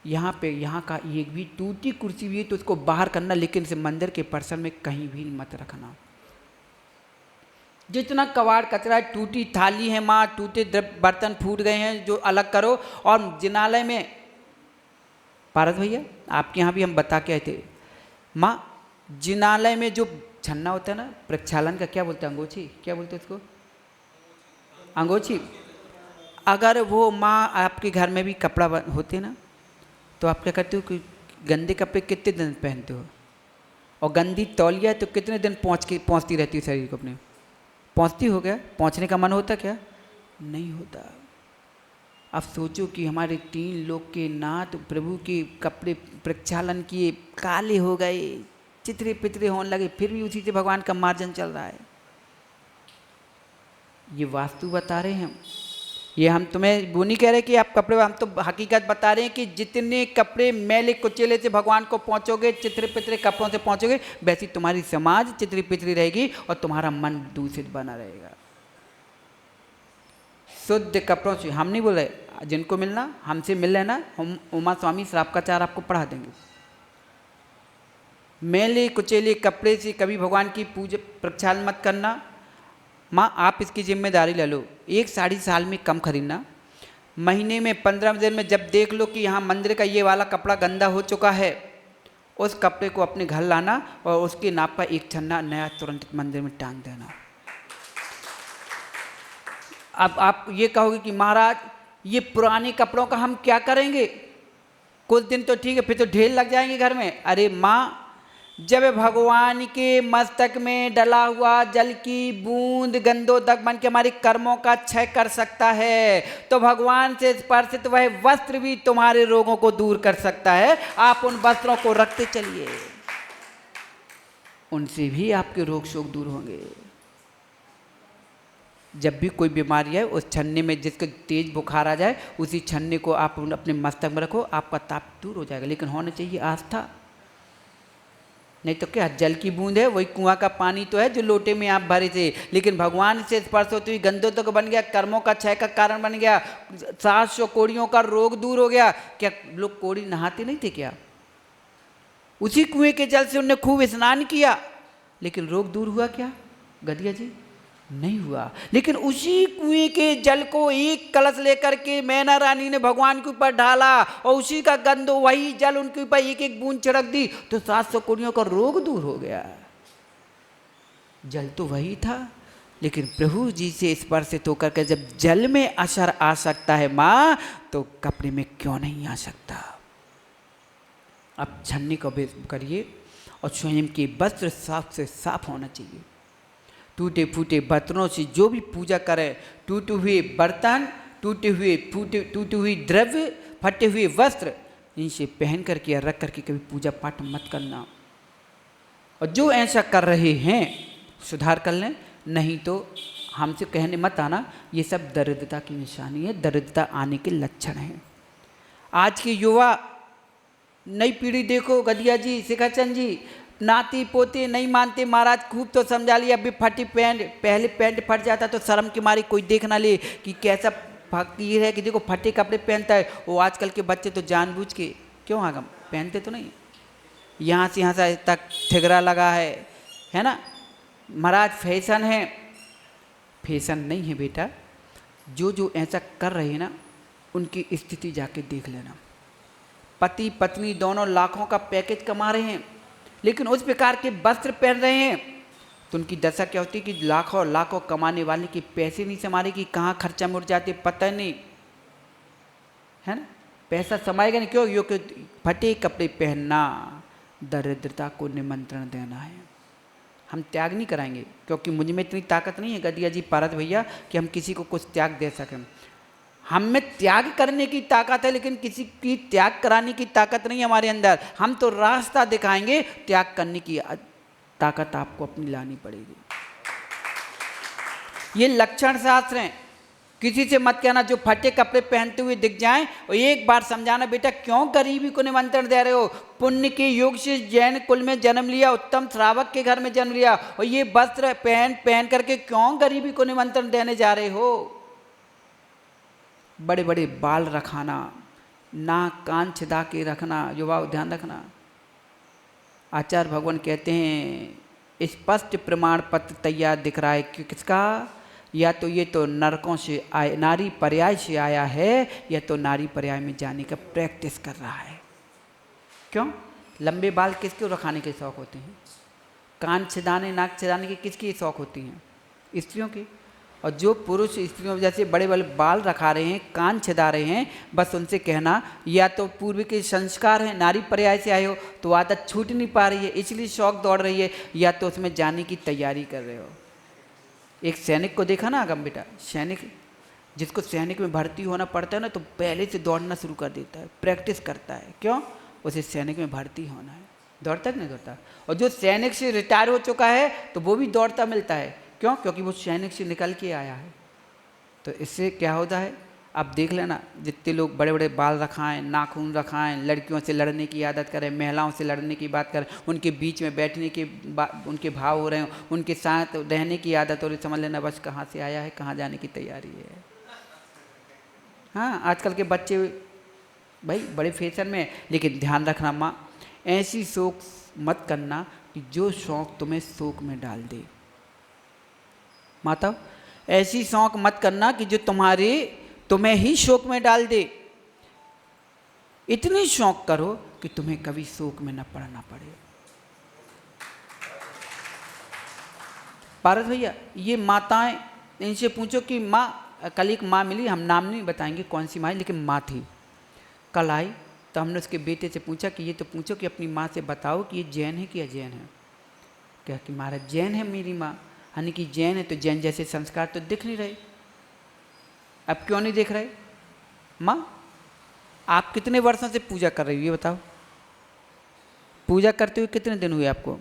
यहाँ पे यहाँ का एक भी टूटी कुर्सी भी है तो उसको बाहर करना, लेकिन इस मंदिर के परिसर में कहीं भी मत रखना। जितना कबाड़ कचरा है, टूटी थाली है माँ, टूटे बर्तन फूट गए हैं जो अलग करो। और जिनालय में, पारस भैया आपके यहाँ भी हम बता के आए थे माँ, जिनालय में जो छन्ना होता है ना प्रक्षालन का, क्या बोलते हैं, अंगोछी, क्या बोलते हैं उसको, अंगोछी। अगर वो माँ आपके घर में भी कपड़ा होते ना, तो आप क्या करते हो कि गंदे कपड़े कितने दिन पहनते हो, और गंदी तौलिया तो कितने दिन पहुँचती रहती है शरीर को अपने, पहुँचती हो गया, पहुँचने का मन होता क्या? नहीं होता। अब सोचो कि हमारे 3 लोग के नाथ प्रभु के कपड़े प्रक्षालन किए, काले हो गए, चित्रे पितरे होने लगे, फिर भी उसी से भगवान का मार्जन चल रहा है। ये वास्तु बता रहे हैं, ये हम तुम्हें वो नहीं कह रहे कि आप कपड़े, हम तो हकीकत बता रहे हैं कि जितने कपड़े मैले कुचेले से भगवान को पहुँचोगे, चित्रे पितरे कपड़ों से पहुँचोगे, वैसी तुम्हारी समाज चित्री पितरी रहेगी और तुम्हारा मन दूषित बना रहेगा। शुद्ध कपड़ों से, हम नहीं बोल रहे, जिनको मिलना हमसे मिल लेना, हम उमा स्वामी श्रावकाचार आपको पढ़ा देंगे। मैले कुचेले कपड़े से कभी भगवान की पूजा प्रक्षालन मत करना। माँ आप इसकी जिम्मेदारी ले लो, एक साड़ी साल में कम खरीदना, महीने में 15 दिन में जब देख लो कि यहाँ मंदिर का ये वाला कपड़ा गंदा हो चुका है, उस कपड़े को अपने घर लाना और उसके नाप का एक छन्ना नया तुरंत मंदिर में टांग देना। अब आप ये कहोगे कि महाराज ये पुराने कपड़ों का हम क्या करेंगे, कुछ दिन तो ठीक है, फिर तो ढेर लग जाएंगे घर में। अरे माँ, जब भगवान के मस्तक में डला हुआ जल की बूंद गंधोदक बन के हमारे कर्मों का क्षय कर सकता है, तो भगवान से स्पर्शित वह वस्त्र भी तुम्हारे रोगों को दूर कर सकता है। आप उन वस्त्रों को रखते चलिए, उनसे भी आपके रोग शोक दूर होंगे। जब भी कोई बीमारी है, उस छन्ने में जिसको तेज बुखार आ जाए, उसी छन्ने को आप अपने मस्तक में रखो, आपका ताप दूर हो जाएगा। लेकिन होना चाहिए आस्था, नहीं तो क्या, जल की बूंद है, वही कुआं का पानी तो है जो लोटे में आप भरे थे, लेकिन भगवान से स्पर्श होते हुए गंधोदक तो बन गया, कर्मों का क्षय का कारण बन गया, 700 कोड़ियों का रोग दूर हो गया। क्या लोग कोड़ी नहाते नहीं थे क्या? उसी कुएं के जल से उन्होंने खूब स्नान किया, लेकिन रोग दूर हुआ क्या गदिया जी? नहीं हुआ। लेकिन उसी कुएं के जल को एक कलश लेकर के मैना रानी ने भगवान के ऊपर ढाला और उसी का गंध, वही जल उनके ऊपर एक एक बूंद छिड़क दी तो 700 कुड़ियों का रोग दूर हो गया। जल तो वही था, लेकिन प्रभु जी से स्पर्शित होकर के जब जल में असर आ सकता है माँ, तो कपड़े में क्यों नहीं आ सकता। अब छन्नी को करिए और स्वयं के वस्त्र साफ से साफ होना चाहिए। टूटे फूटे बर्तनों से जो भी पूजा करे, टूटे हुए बर्तन, टूटे हुए द्रव्य, फटे हुए वस्त्र, इनसे पहन करके या रख करके कभी पूजा पाठ मत करना। और जो ऐसा कर रहे हैं सुधार कर लें, नहीं तो हमसे कहने मत आना। ये सब दरिद्रता की निशानी है, दरिद्रता आने के लक्षण हैं। आज के युवा नई पीढ़ी देखो, गदिया जी, शिखाचंद जी, नाती पोते नहीं मानते। महाराज खूब तो समझा लिया, अभी फटी पैंट, पहले पैंट फट जाता तो शर्म की मारी कोई देख ना ले कि कैसा फकीर है कि देखो फटे कपड़े पहनता है। वो आजकल के बच्चे तो जानबूझ के क्यों आगम पहनते तो नहीं, यहाँ से तक ठिगरा लगा है ना। महाराज फैशन है, फैशन नहीं है बेटा। जो ऐसा कर रहे हैं ना, उनकी स्थिति जाके देख लेना। पति पत्नी दोनों लाखों का पैकेज कमा रहे हैं, लेकिन उस प्रकार के वस्त्र पहन रहे हैं, तो उनकी दशा क्या होती है कि लाखों लाखों कमाने वाले के पैसे नहीं समारे कि कहाँ खर्चा मुड़ जाते पता नहीं, है ना। पैसा समाएगा नहीं, क्यों? क्योंकि फटे कपड़े पहनना दरिद्रता को निमंत्रण देना है। हम त्याग नहीं कराएंगे, क्योंकि मुझ में इतनी ताकत नहीं है गदिया जी, पारद भैया, कि हम किसी को कुछ त्याग दे सकें। हम में त्याग करने की ताकत है, लेकिन किसी की त्याग कराने की ताकत नहीं हमारे अंदर। हम तो रास्ता दिखाएंगे, त्याग करने की ताकत आपको अपनी लानी पड़ेगी। ये लक्षण शास्त्र हैं। किसी से मत कहना जो फटे कपड़े पहनते हुए दिख जाएं, और एक बार समझाना, बेटा क्यों गरीबी को निमंत्रण दे रहे हो? पुण्य के योग से जैन कुल में जन्म लिया, उत्तम श्रावक के घर में जन्म लिया, और ये वस्त्र पहन करके क्यों गरीबी को निमंत्रण देने जा रहे हो? बड़े बड़े बाल रखाना, नाक कान छिदा के रखना, युवा ध्यान रखना। आचार्य भगवान कहते हैं स्पष्ट प्रमाण पत्र तैयार दिख रहा है कि किसका? या तो ये तो नरकों से आए, नारी पर्याय से आया है, या तो नारी पर्याय में जाने का प्रैक्टिस कर रहा है। क्यों? लंबे बाल किसको रखाने के शौक होते हैं? कान छिदाने, नाक छिदाने के किसकी शौक होती हैं? स्त्रियों की। और जो पुरुष स्त्रियों जैसे बड़े बड़े बाल रखा रहे हैं, कान छिदा रहे हैं, बस उनसे कहना या तो पूर्व के संस्कार हैं, नारी पर्याय से आए हो तो आदत छूट नहीं पा रही है इसलिए शौक दौड़ रही है, या तो उसमें जाने की तैयारी कर रहे हो। एक सैनिक को देखा ना अगम बेटा, सैनिक जिसको सैनिक में भर्ती होना पड़ता है ना, तो पहले से दौड़ना शुरू कर देता है, प्रैक्टिस करता है। क्यों? उसे सैनिक में भर्ती होना है। दौड़ता कि नहीं दौड़ता? और जो सैनिक से रिटायर हो चुका है तो वो भी दौड़ता मिलता है। क्यों? क्योंकि वो सैनिक से निकल के आया है। तो इससे क्या होता है, आप देख लेना, जितने लोग बड़े बड़े बाल रखाएं, नाखून रखाएं, लड़कियों से लड़ने की आदत करें, महिलाओं से लड़ने की बात करें, उनके बीच में बैठने के उनके भाव हो रहे हैं, उनके साथ रहने की आदत हो रही, समझ लेना बस कहाँ से आया है, कहाँ जाने की तैयारी है। हाँ, आजकल के बच्चे भाई बड़े फैशन में, लेकिन ध्यान रखना माँ, ऐसी शौक मत करना कि जो शौक तुम्हें शोक में डाल दे। माता, ऐसी शौक मत करना कि जो तुम्हें ही शोक में डाल दे। इतनी शौक करो कि तुम्हें कभी शोक में न पड़ना पड़े। पारस भैया, ये माताएं, इनसे पूछो कि माँ, कल एक माँ मिली, हम नाम नहीं बताएंगे कौन सी माँ, लेकिन माँ थी, कल आई तो हमने उसके बेटे से पूछा कि ये तो पूछो कि अपनी माँ से बताओ कि ये जैन है कि अजैन है। क्या कि महाराज जैन है मेरी माँ। यानी कि जैन है तो जैन जैसे संस्कार तो दिख नहीं रहे। अब क्यों नहीं दिख रहे? माँ, आप कितने वर्षों से पूजा कर रही हो ये बताओ? पूजा करते हुए कितने दिन हुए आपको?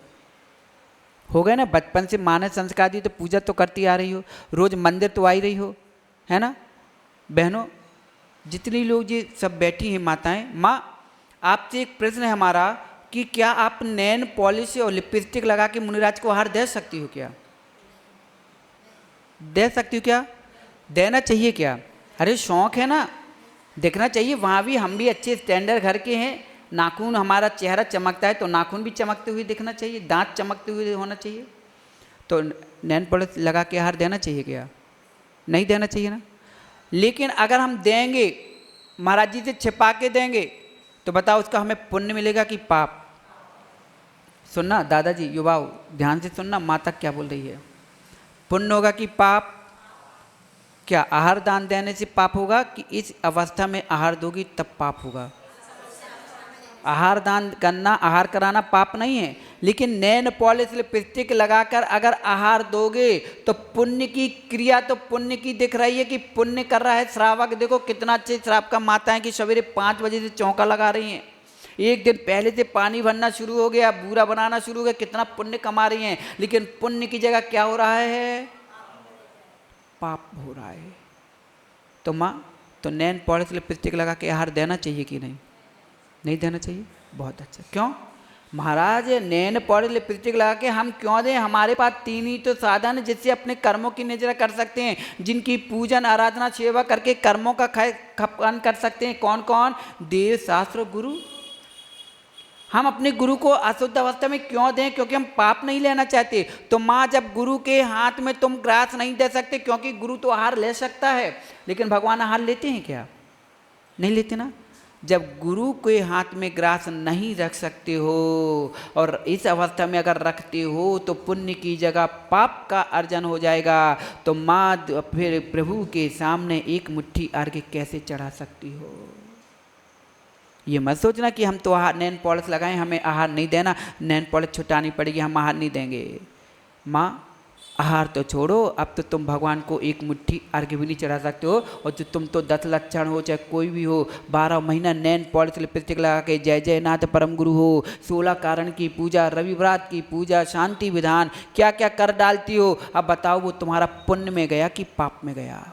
हो गए ना, बचपन से माँ ने संस्कार दी तो पूजा तो करती आ रही हो, रोज मंदिर तो आ ही रही हो, है ना? बहनों, जितनी लोग ये सब बैठी हैं माताएं, माँ आपसे एक प्रश्न है हमारा कि क्या आप नैन पॉलिश और लिपस्टिक लगा के मुनिराज को हार दे सकती हो? क्या दे सकती हो? क्या देना चाहिए? क्या? अरे शौक है ना, देखना चाहिए। वहाँ भी हम भी अच्छे स्टैंडर्ड घर के हैं, नाखून, हमारा चेहरा चमकता है तो नाखून भी चमकते हुए दिखना चाहिए, दांत चमकते हुए होना चाहिए। तो नैन पॉलिश लगा के आहार देना चाहिए क्या? नहीं देना चाहिए ना। लेकिन अगर हम देंगे, महाराज जी से छिपा के देंगे, तो बताओ उसका हमें पुण्य मिलेगा कि पाप? सुनना दादाजी, युवाओं ध्यान से सुनना, माता क्या बोल रही है। पुण्य होगा कि पाप? क्या आहार दान देने से पाप होगा कि इस अवस्था में आहार दोगी तब पाप होगा? आहार दान करना, आहार कराना पाप नहीं है, लेकिन नैन पॉलिश लिपस्टिक लगाकर अगर आहार दोगे तो पुण्य की क्रिया तो पुण्य की दिख रही है कि पुण्य कर रहा है श्रावक। देखो कितना अच्छे श्रावक का माताएं कि सवेरे 5 बजे से चौका लगा रही हैं, एक दिन पहले से पानी भरना शुरू हो गया, बूरा बनाना शुरू हो गया, कितना पुण्य कमा रही हैं। लेकिन पुण्य की जगह क्या हो रहा है? पाप हो रहा है। तो माँ, तो नैन पॉलिश लिपस्टिक लगा के आहार देना चाहिए कि नहीं? नहीं देना चाहिए। बहुत अच्छा। क्यों महाराज? नैन पॉलिश लिपस्टिक लगा के हम क्यों दें? हमारे पास 3 ही तो साधन है जिससे अपने कर्मों की निजरा कर सकते हैं, जिनकी पूजन आराधना सेवा करके कर्मों का खपन कर सकते हैं। कौन कौन? देव, शास्त्र, गुरु। हम अपने गुरु को अशुद्ध अवस्था में क्यों दें? क्योंकि हम पाप नहीं लेना चाहते। तो माँ, जब गुरु के हाथ में तुम ग्रास नहीं दे सकते, क्योंकि गुरु तो आहार ले सकता है, लेकिन भगवान आहार लेते हैं क्या? नहीं लेते ना। जब गुरु के हाथ में ग्रास नहीं रख सकते हो और इस अवस्था में अगर रखते हो तो पुण्य की जगह पाप का अर्जन हो जाएगा। तो माँ, फिर प्रभु के सामने एक मुट्ठी अर्घ्य कैसे चढ़ा सकती हो? ये मत सोचना कि हम तो आहार नैन पॉलिश लगाएं, हमें आहार नहीं देना, नैन पॉलिश छुटानी पड़ेगी, हम आहार नहीं देंगे। माँ, आहार तो छोड़ो, अब तो तुम भगवान को एक मुट्ठी अर्घ्य भी नहीं चढ़ा सकते हो। और जो तुम तो 10 लक्षण हो, चाहे कोई भी हो, 12 महीना नैन पॉलिश लिपस्टिक लगा के जय जय नाथ परम गुरु हो, 16 कारण की पूजा, रविव्रत की पूजा, शांति विधान, क्या क्या कर डालती हो। अब बताओ वो तुम्हारा पुण्य में गया कि पाप में गया?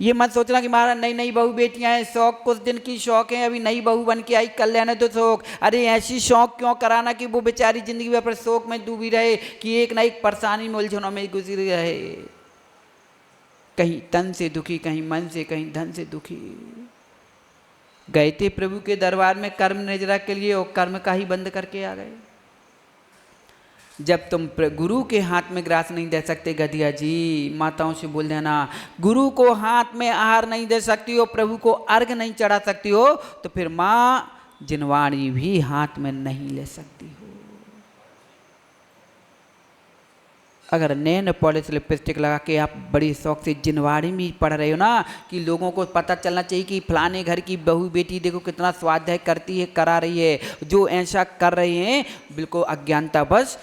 ये मत सोचना कि महाराज नई नई बहू बेटियां हैं, शौक कुछ दिन की शौक है, अभी नई बहू बन के आई, कर लेने तो शौक। अरे ऐसी शौक क्यों कराना कि वो बेचारी जिंदगी भर पर शौक में डूबी रहे, कि एक ना एक परेशानी में उलझनों में गुजरी रहे, कहीं तन से दुखी, कहीं मन से, कहीं धन से दुखी। गए थे प्रभु के दरबार में कर्म निजरा के लिए और कर्म का ही बंद करके आ गए। जब तुम गुरु के हाथ में ग्रास नहीं दे सकते, गधिया जी, माताओं से बोल देना, गुरु को हाथ में आहार नहीं दे सकती हो, प्रभु को अर्घ नहीं चढ़ा सकती हो, तो फिर माँ जिनवाणी भी हाथ में नहीं ले सकती हो। अगर नैन पॉलिश लिपस्टिक लगा के आप बड़ी शौक से जिनवाणी में पढ़ रहे हो ना, कि लोगों को पता चलना चाहिए कि फलाने घर की बहू बेटी देखो कितना स्वाध्याय करती है, करा रही है, जो ऐसा कर रहे हैं बिल्कुल अज्ञानता बस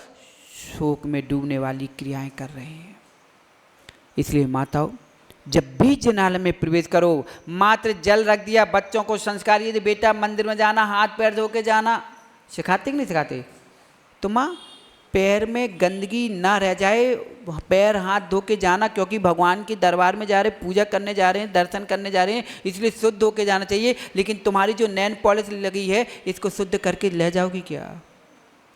शोक में डूबने वाली क्रियाएं कर रहे हैं। इसलिए माताओं, जब भी जिनालय में प्रवेश करो, मात्र जल रख दिया, बच्चों को संस्कार ये बेटा मंदिर में जाना हाथ पैर धो के जाना, सिखाते कि नहीं सिखाते? तो माँ, पैर में गंदगी ना रह जाए, पैर हाथ धो के जाना, क्योंकि भगवान के दरबार में जा रहे, पूजा करने जा रहे हैं, दर्शन करने जा रहे हैं, इसलिए शुद्ध होके जाना चाहिए। लेकिन तुम्हारी जो नैन पॉलिश लगी है, इसको शुद्ध करके ले जाओगी क्या?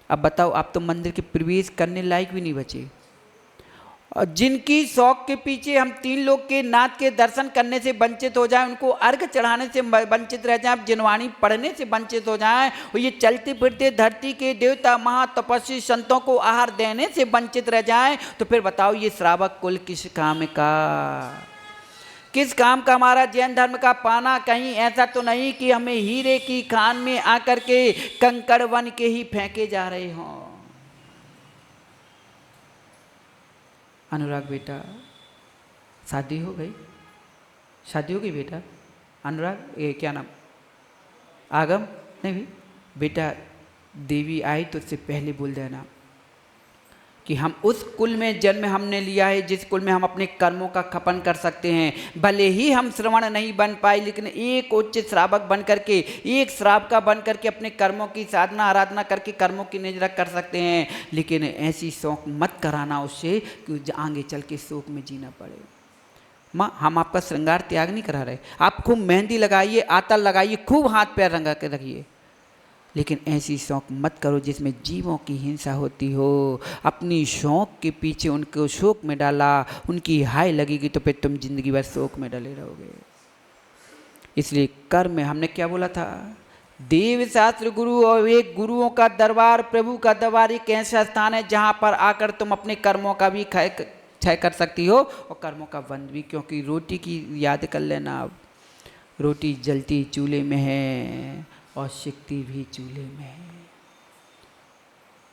अब बताओ, आप तो मंदिर के प्रवेश करने लायक भी नहीं बचे। और जिनकी शौक के पीछे हम 3 लोग के नाथ के दर्शन करने से वंचित हो जाएं, उनको अर्घ चढ़ाने से वंचित रह जाएं, जिनवाणी पढ़ने से वंचित हो जाएं, और ये चलते फिरते धरती के देवता महातपस्वी संतों को आहार देने से वंचित रह जाएं, तो फिर बताओ ये श्रावक कुल किस काम का? किस काम का हमारा जैन धर्म का पाना? कहीं ऐसा तो नहीं कि हमें हीरे की खान में आकर के कंकड़ बन के ही फेंके जा रहे हों। अनुराग बेटा, शादी हो गई? शादी हो गई बेटा? अनुराग, ये क्या नाम? आगम? नहीं बेटा, देवी आई तो उससे पहले बोल देना कि हम उस कुल में जन्म हमने लिया है जिस कुल में हम अपने कर्मों का खपन कर सकते हैं। भले ही हम श्रवण नहीं बन पाए, लेकिन एक उच्च श्रावक बन करके, एक श्रावका बन करके अपने कर्मों की साधना आराधना करके कर्मों की निजरा कर सकते हैं। लेकिन ऐसी शौक मत कराना उससे कि आगे चल के शोक में जीना पड़े। माँ, हम आपका श्रृंगार त्याग नहीं करा रहे, आप खूब मेहंदी लगाइए, आतल लगाइए, खूब हाथ पैर रंगा के रखिए, लेकिन ऐसी शौक मत करो जिसमें जीवों की हिंसा होती हो। अपनी शौक के पीछे उनको शोक में डाला, उनकी हाय लगेगी तो फिर तुम जिंदगी भर शोक में डले रहोगे। इसलिए कर्म में हमने क्या बोला था? देव शास्त्र गुरु और एक गुरुओं का दरबार, प्रभु का दरबार एक ऐसा स्थान है जहाँ पर आकर तुम अपने कर्मों का भी क्षय कर सकती हो और कर्मों का बंध भी। क्योंकि रोटी की याद कर लेना, अब रोटी जलती चूल्हे में है और सिकती भी चूल्हे में है।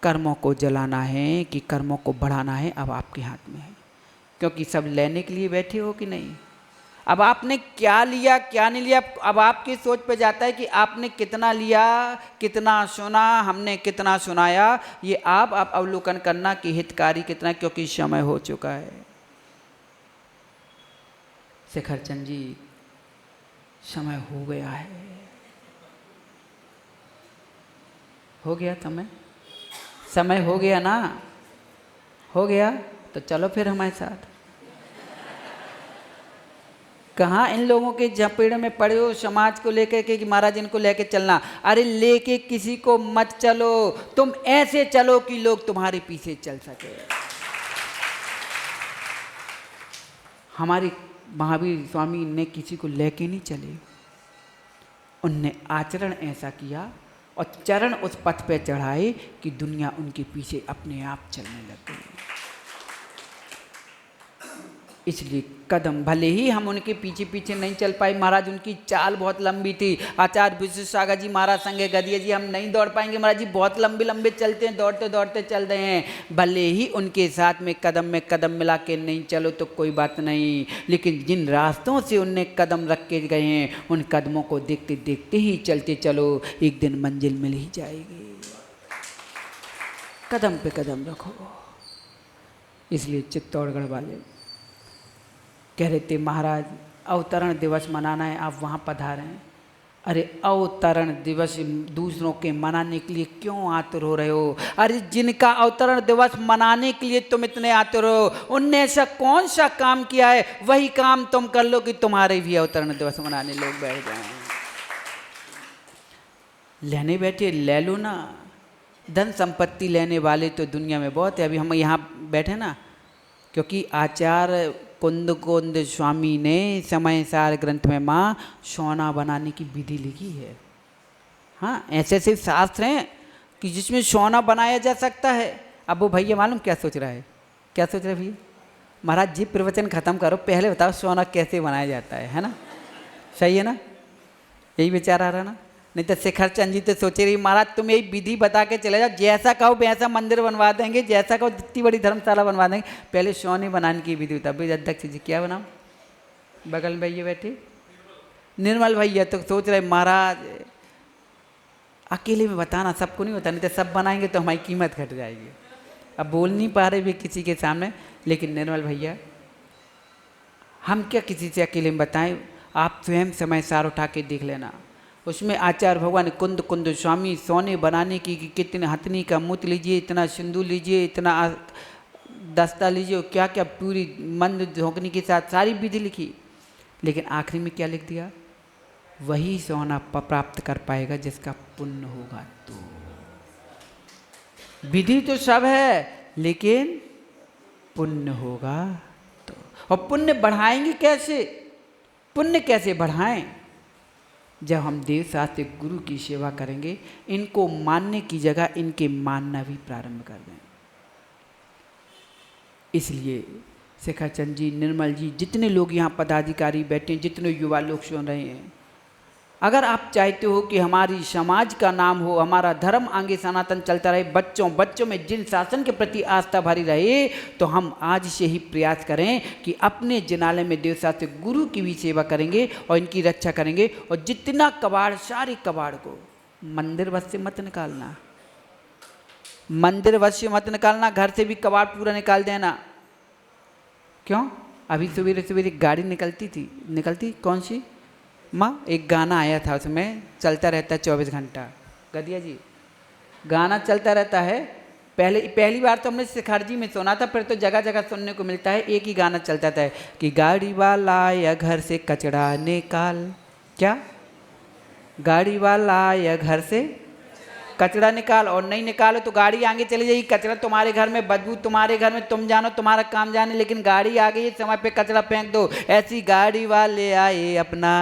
कर्मों को जलाना है कि कर्मों को बढ़ाना है, अब आपके हाथ में है। क्योंकि सब लेने के लिए बैठे हो कि नहीं। अब आपने क्या लिया क्या नहीं लिया, अब आपकी सोच पे जाता है कि आपने कितना लिया, कितना सुना, हमने कितना सुनाया। ये आप अवलोकन करना कि हितकारी कितना, क्योंकि समय हो चुका है। शिखरचंद जी, समय हो गया है। हो गया समय हो गया ना, हो गया तो चलो फिर हमारे साथ। कहाँ इन लोगों के झपेड़े में पड़े हो समाज को लेकर के कि महाराज इनको लेके चलना। अरे लेके किसी को मत चलो, तुम ऐसे चलो कि लोग तुम्हारे पीछे चल सके। हमारे महावीर स्वामी ने किसी को लेके नहीं चले, उनने आचरण ऐसा किया और चरण उस पथ पे चढ़ाए कि दुनिया उनके पीछे अपने आप चलने लग गई। इसलिए कदम भले ही हम उनके पीछे पीछे नहीं चल पाए, महाराज उनकी चाल बहुत लंबी थी। आचार्य विश्व सागर जी महाराज संगे गदिया जी, हम नहीं दौड़ पाएंगे महाराज जी, बहुत लंबे लंबे चलते हैं, दौड़ते दौड़ते चल रहे हैं। भले ही उनके साथ में कदम मिला के नहीं चलो तो कोई बात नहीं, लेकिन जिन रास्तों से उनने कदम रख के गए हैं उन कदमों को देखते देखते ही चलते चलो, एक दिन मंजिल मिल ही जाएगी। कदम पे कदम रखो। इसलिए चित्तौड़गढ़ वाले कह रहे थे महाराज अवतरण दिवस मनाना है, आप वहाँ पधारें। अरे अवतरण दिवस दूसरों के मनाने के लिए क्यों आतुर हो रहे हो? अरे जिनका अवतरण दिवस मनाने के लिए तुम इतने आतुर हो, उनने ऐसा कौन सा काम किया है, वही काम तुम कर लो कि तुम्हारे भी अवतरण दिवस मनाने लोग बैठ जाएं। लेने बैठे ले लो ना, धन संपत्ति लेने वाले तो दुनिया में बहुत है। अभी हम यहाँ बैठे ना, क्योंकि आचार्य कुंद स्वामी ने समय सार ग्रंथ में माँ सोना बनाने की विधि लिखी है। हाँ, ऐसे ऐसे शास्त्र हैं कि जिसमें सोना बनाया जा सकता है। अब वो भैया मालूम क्या सोच रहा है, क्या सोच रहे भैया? महाराज जी प्रवचन खत्म करो, पहले बताओ सोना कैसे बनाया जाता है ना? सही है ना? यही विचार आ रहा ना? नहीं तो शिखरचंद जी तो सोचे रही महाराज तुम यही विधि बता के चले जाओ, जैसा कहो वैसा मंदिर बनवा देंगे, जैसा कहो जितनी बड़ी धर्मशाला बनवा देंगे, पहले सोने बनाने की विधि बता। भाई अध्यक्ष जी क्या बनाओ? बगल में भैया बैठे निर्मल भैया तो सोच रहे महाराज अकेले में बताना, सबको नहीं बताना, नहीं तो सब बनाएंगे तो हमारी कीमत घट जाएगी। अब बोल नहीं पा रहे भी किसी के सामने, लेकिन निर्मल भैया हम क्या किसी से अकेले में बताएं, आप स्वयं समय सार उठा के देख लेना। उसमें आचार्य भगवान कुंद स्वामी सोने बनाने की कितने हथनी का मूत लीजिए, इतना सिंदूर लीजिए, इतना दस्ता लीजिए, क्या क्या पूरी मंद झोंकने के साथ सारी विधि लिखी। लेकिन आखिरी में क्या लिख दिया? वही सोना प्राप्त कर पाएगा जिसका पुण्य होगा। तो विधि तो सब है, लेकिन पुण्य होगा तो। और पुण्य बढ़ाएंगे कैसे? पुण्य कैसे बढ़ाएं? जब हम देव शास्त्र गुरु की सेवा करेंगे, इनको मानने की जगह इनके मानना भी प्रारंभ कर दें। इसलिए शिखरचंद जी, निर्मल जी, जितने लोग यहाँ पदाधिकारी बैठे हैं, जितने युवा लोग सुन रहे हैं, अगर आप चाहते हो कि हमारी समाज का नाम हो, हमारा धर्म आगे सनातन चलता रहे, बच्चों में जिन शासन के प्रति आस्था भरी रहे, तो हम आज से ही प्रयास करें कि अपने जिनालय में देव शास्त्र गुरु की भी सेवा करेंगे और इनकी रक्षा करेंगे। और जितना कबाड़, सारे कबाड़ को मंदिर बस से मत निकालना, मंदिर बस से मत निकालना, घर से भी कबाड़ पूरा निकाल देना। क्यों? अभी सवेरे सवेरे गाड़ी निकलती कौन सी माँ, एक गाना आया था, उसमें चलता रहता है 24 घंटा। गदिया जी गाना चलता रहता है। पहली बार तो हमने शिखर में सुना था, फिर तो जगह जगह सुनने को मिलता है। एक ही गाना चलता था कि गाड़ी वाला या घर से कचरा निकाल। क्या? गाड़ी वाला या घर से कचरा निकाल, और नहीं निकालो तो गाड़ी आगे चली जाएगी, कचरा तुम्हारे घर में, बदबू तुम्हारे घर में, तुम जानो, तुम्हारा काम जाने, लेकिन गाड़ी आ गई समय पे कचरा फेंक दो। ऐसी गाड़ी वाले आए अपना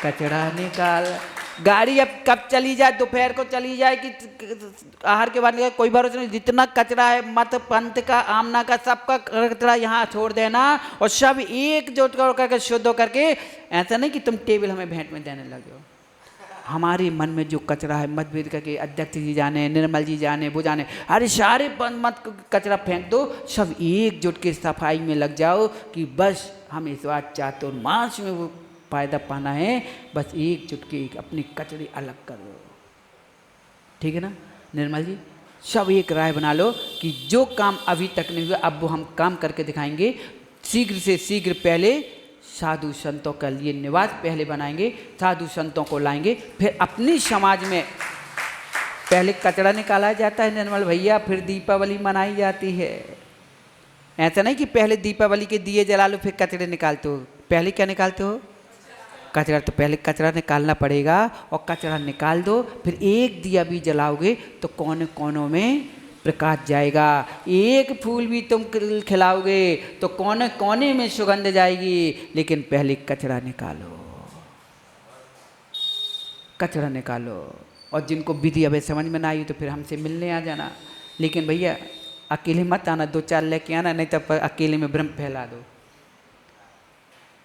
कचरा निकाल। गाड़ी अब कब चली जाए, दोपहर को चली जाए कि आहार के बाद कोई भरोसा नहीं। जितना कचरा है मत पंथ का, आमना का, सबका कचरा यहाँ छोड़ देना और सब एकजुट करके शुद्ध करके, ऐसा नहीं कि तुम टेबल हमें भेंट में देने लगे हो। हमारे मन में जो कचरा है मतभेद करके अध्यक्ष जी जाने, निर्मल जी जाने, वो जाने, अरे सारे मत कचरा फेंक दो, सब एकजुट के सफाई में लग जाओ कि बस हम इस बार चातुर्मास में वो फायदा पाना है, बस एकजुट के अपने कचरे अलग कर लो। ठीक है ना निर्मल जी? सब एक राय बना लो कि जो काम अभी तक नहीं हुआ अब वो हम काम करके दिखाएंगे। शीघ्र से शीघ्र पहले साधु संतों के लिए निवास पहले बनाएंगे, साधु संतों को लाएंगे, फिर अपनी समाज में पहले कचरा निकाला जाता है निर्मल भैया, फिर दीपावली मनाई जाती है। ऐसा नहीं कि पहले दीपावली के दिए जला लो फिर कचरे निकालते हो। पहले क्या निकालते हो? कचरा। तो पहले कचरा निकालना पड़ेगा और कचरा निकाल दो, फिर एक दिया भी जलाओगे तो कोने कोनों में प्रकाश जाएगा। एक फूल भी तुम खिलाओगे तो कोने कोने में सुगंध जाएगी, लेकिन पहले कचरा निकालो, कचरा निकालो। और जिनको विधि अभी समझ में ना आई तो फिर हमसे मिलने आ जाना, लेकिन भैया अकेले मत आना, 2-4 लेके आना, नहीं तो अकेले में भ्रम फैला दो।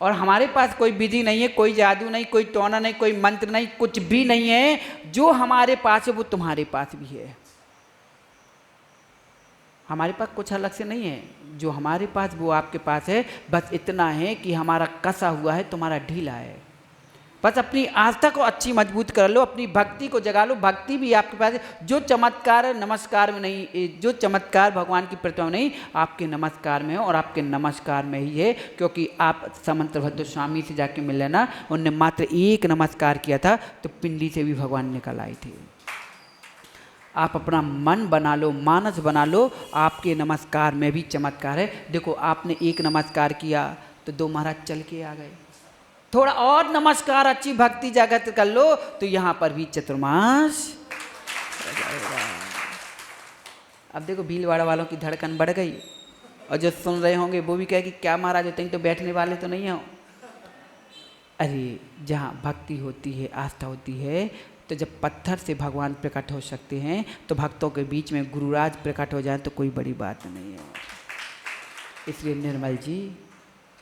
और हमारे पास कोई विधि नहीं है, कोई जादू नहीं, कोई टोना नहीं, कोई मंत्र नहीं, कुछ भी नहीं है। जो हमारे पास है वो तुम्हारे पास भी है। हमारे पास कुछ अलग से नहीं है, जो हमारे पास वो आपके पास है। बस इतना है कि हमारा कसा हुआ है, तुम्हारा ढीला है। बस अपनी आस्था को अच्छी मजबूत कर लो, अपनी भक्ति को जगा लो। भक्ति भी आपके पास है। जो चमत्कार नमस्कार में नहीं, जो चमत्कार भगवान की प्रतिमा में नहीं, आपके नमस्कार में है और आपके नमस्कार में ही है। क्योंकि आप समंत्रभद्र स्वामी से जाके मिल लेना, उनने मात्र एक नमस्कार किया था तो पिंडी से भी भगवान निकल आए थे। आप अपना मन बना लो, मानस बना लो, आपके नमस्कार में भी चमत्कार है। देखो आपने एक नमस्कार किया तो 2 महाराज चल के आ गए। थोड़ा और नमस्कार, अच्छी भक्ति जागृत कर लो तो यहाँ पर भी चतुर्मास। अब देखो भीलवाड़ा वालों की धड़कन बढ़ गई, और जो सुन रहे होंगे वो भी कहे कि क्या महाराज होते हैं तो बैठने वाले तो नहीं हो। अरे जहाँ भक्ति होती है, आस्था होती है, तो जब पत्थर से भगवान प्रकट हो सकते हैं तो भक्तों के बीच में गुरुराज प्रकट हो जाए तो कोई बड़ी बात नहीं है। इसलिए निर्मल जी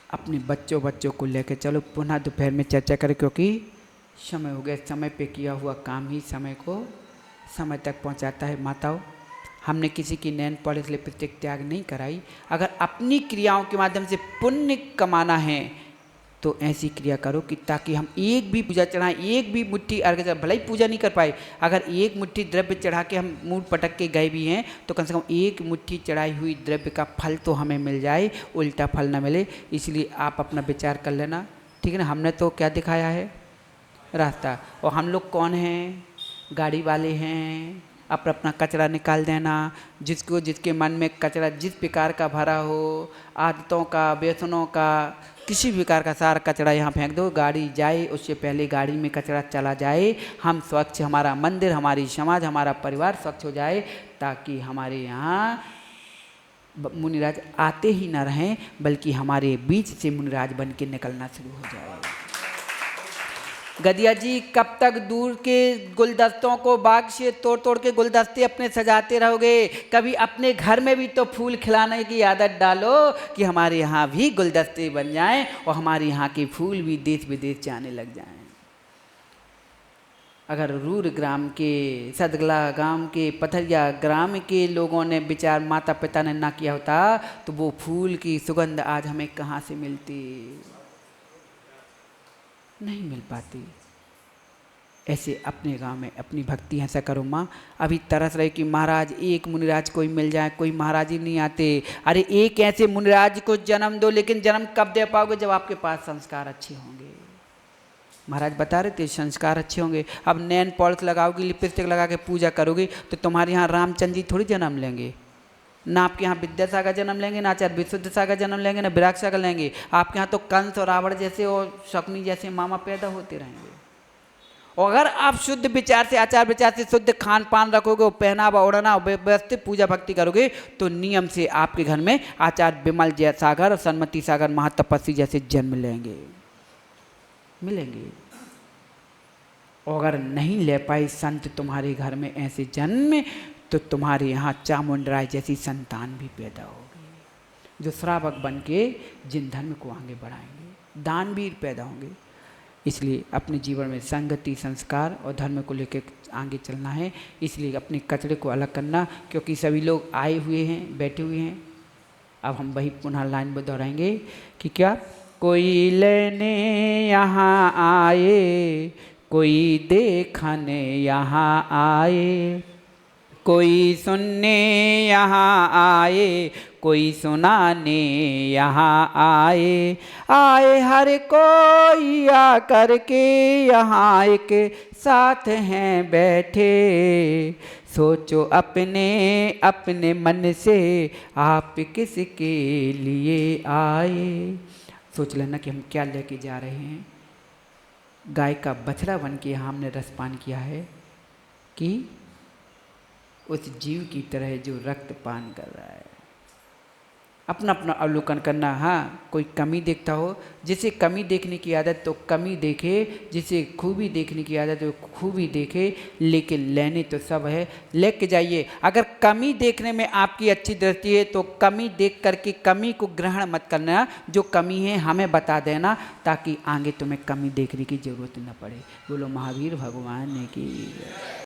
अपने बच्चों को लेकर चलो, पुनः दोपहर में चर्चा करें, क्योंकि समय हो गया। समय पे किया हुआ काम ही समय को समय तक पहुंचाता है। माताओं, हमने किसी की नैन पॉलिश लिपस्टिक त्याग नहीं कराई। अगर अपनी क्रियाओं के माध्यम से पुण्य कमाना है तो ऐसी क्रिया करो कि ताकि हम एक भी पूजा चढ़ाएं, एक भी मुट्ठी अर्घ चढ़ा, भले ही पूजा नहीं कर पाए, अगर एक मुट्ठी द्रव्य चढ़ा के हम मुंह पटक के गए भी हैं तो कम से कम एक मुट्ठी चढ़ाई हुई द्रव्य का फल तो हमें मिल जाए, उल्टा फल ना मिले। इसलिए आप अपना विचार कर लेना, ठीक है ना। हमने तो क्या दिखाया है? रास्ता। और हम लोग कौन हैं? गाड़ी वाले हैं। अपना कचरा निकाल देना। जिसको जिसके मन में कचरा जिस प्रकार का भरा हो, आदतों का, व्यसनों का, किसी भी प्रकार का सारा कचरा यहाँ फेंक दो। गाड़ी जाए उससे पहले गाड़ी में कचरा चला जाए, हम स्वच्छ, हमारा मंदिर, हमारी समाज, हमारा परिवार स्वच्छ हो जाए, ताकि हमारे यहाँ मुनिराज आते ही ना रहें, बल्कि हमारे बीच से मुनिराज बन के निकलना शुरू हो जाए। गदिया जी, कब तक दूर के गुलदस्तों को बाग से तोड़ तोड़ के गुलदस्ते अपने सजाते रहोगे? कभी अपने घर में भी तो फूल खिलाने की आदत डालो कि हमारे यहाँ भी गुलदस्ते बन जाएं और हमारे यहाँ के फूल भी देश विदेश जाने लग जाएं। अगर रूर ग्राम के, सदगला गांव के, पथरिया ग्राम के लोगों ने विचार माता पिता ने ना किया होता तो वो फूल की सुगंध आज हमें कहाँ से मिलती? नहीं मिल पाती। ऐसे अपने गांव में अपनी भक्ति ऐसा करो माँ। अभी तरस रहे कि महाराज एक मुनिराज कोई मिल जाए, कोई महाराज ही नहीं आते। अरे एक ऐसे मुनिराज को जन्म दो, लेकिन जन्म कब दे पाओगे? जब आपके पास संस्कार अच्छे होंगे। महाराज बता रहे थे संस्कार अच्छे होंगे। अब नैन पॉलिश लगाओगी, लिपस्टिक लगा के पूजा करोगी तो तुम्हारे यहाँ रामचंद्र जी थोड़ी जन्म लेंगे। ना आपके यहाँ विद्यासागर जन्म लेंगे, ना आचार्य विशुद्ध सागर जन्म लेंगे, ना विराग सागर लेंगे। आपके यहाँ तो कंस और रावण जैसे और शकुनी जैसे मामा पैदा होते रहेंगे। और अगर आप शुद्ध विचार से, आचार विचार से शुद्ध खान पान रखोगे, पहनावा ओढ़ना, व्यवस्थित पूजा भक्ति करोगे तो नियम से आपके घर में आचार्य विमल जय सागर और सन्मति सागर महातपस्वी जैसे जन्म लेंगे, मिलेंगे। और अगर नहीं ले पाए संत तुम्हारे घर में ऐसे जन्म, तो तुम्हारे यहाँ चामुंडराय जैसी संतान भी पैदा होगी जो श्रावक बन के जिन धर्म को आगे बढ़ाएंगे, दानवीर पैदा होंगे। इसलिए अपने जीवन में संगति, संस्कार और धर्म को लेकर आगे चलना है। इसलिए अपने कचरे को अलग करना, क्योंकि सभी लोग आए हुए हैं, बैठे हुए हैं। अब हम वही पुनः लाइन में दोहराएंगे कि क्या, कोई लेने यहाँ आए, कोई देखने यहाँ आए, कोई सुनने यहाँ आए, कोई सुनाने यहाँ आए, आए हर कोई आकर के यहाँ एक साथ हैं बैठे, सोचो अपने अपने मन से आप किसके लिए आए। सोच लेना कि हम क्या लेके जा रहे हैं। गाय का बछड़ा बन के यहाँ हमने रसपान किया है कि उस जीव की तरह जो रक्त पान कर रहा है। अपना अपना अवलोकन करना। हाँ, कोई कमी देखता हो, जिसे कमी देखने की आदत तो कमी देखे, जिसे खूबी देखने की आदत तो खूबी देखे, लेकिन लेने तो सब है, लेके जाइए। अगर कमी देखने में आपकी अच्छी दृष्टि है तो कमी देख करके कमी को ग्रहण मत करना, जो कमी है हमें बता देना, ताकि आगे तुम्हें कमी देखने की जरूरत न पड़े। बोलो महावीर भगवान की।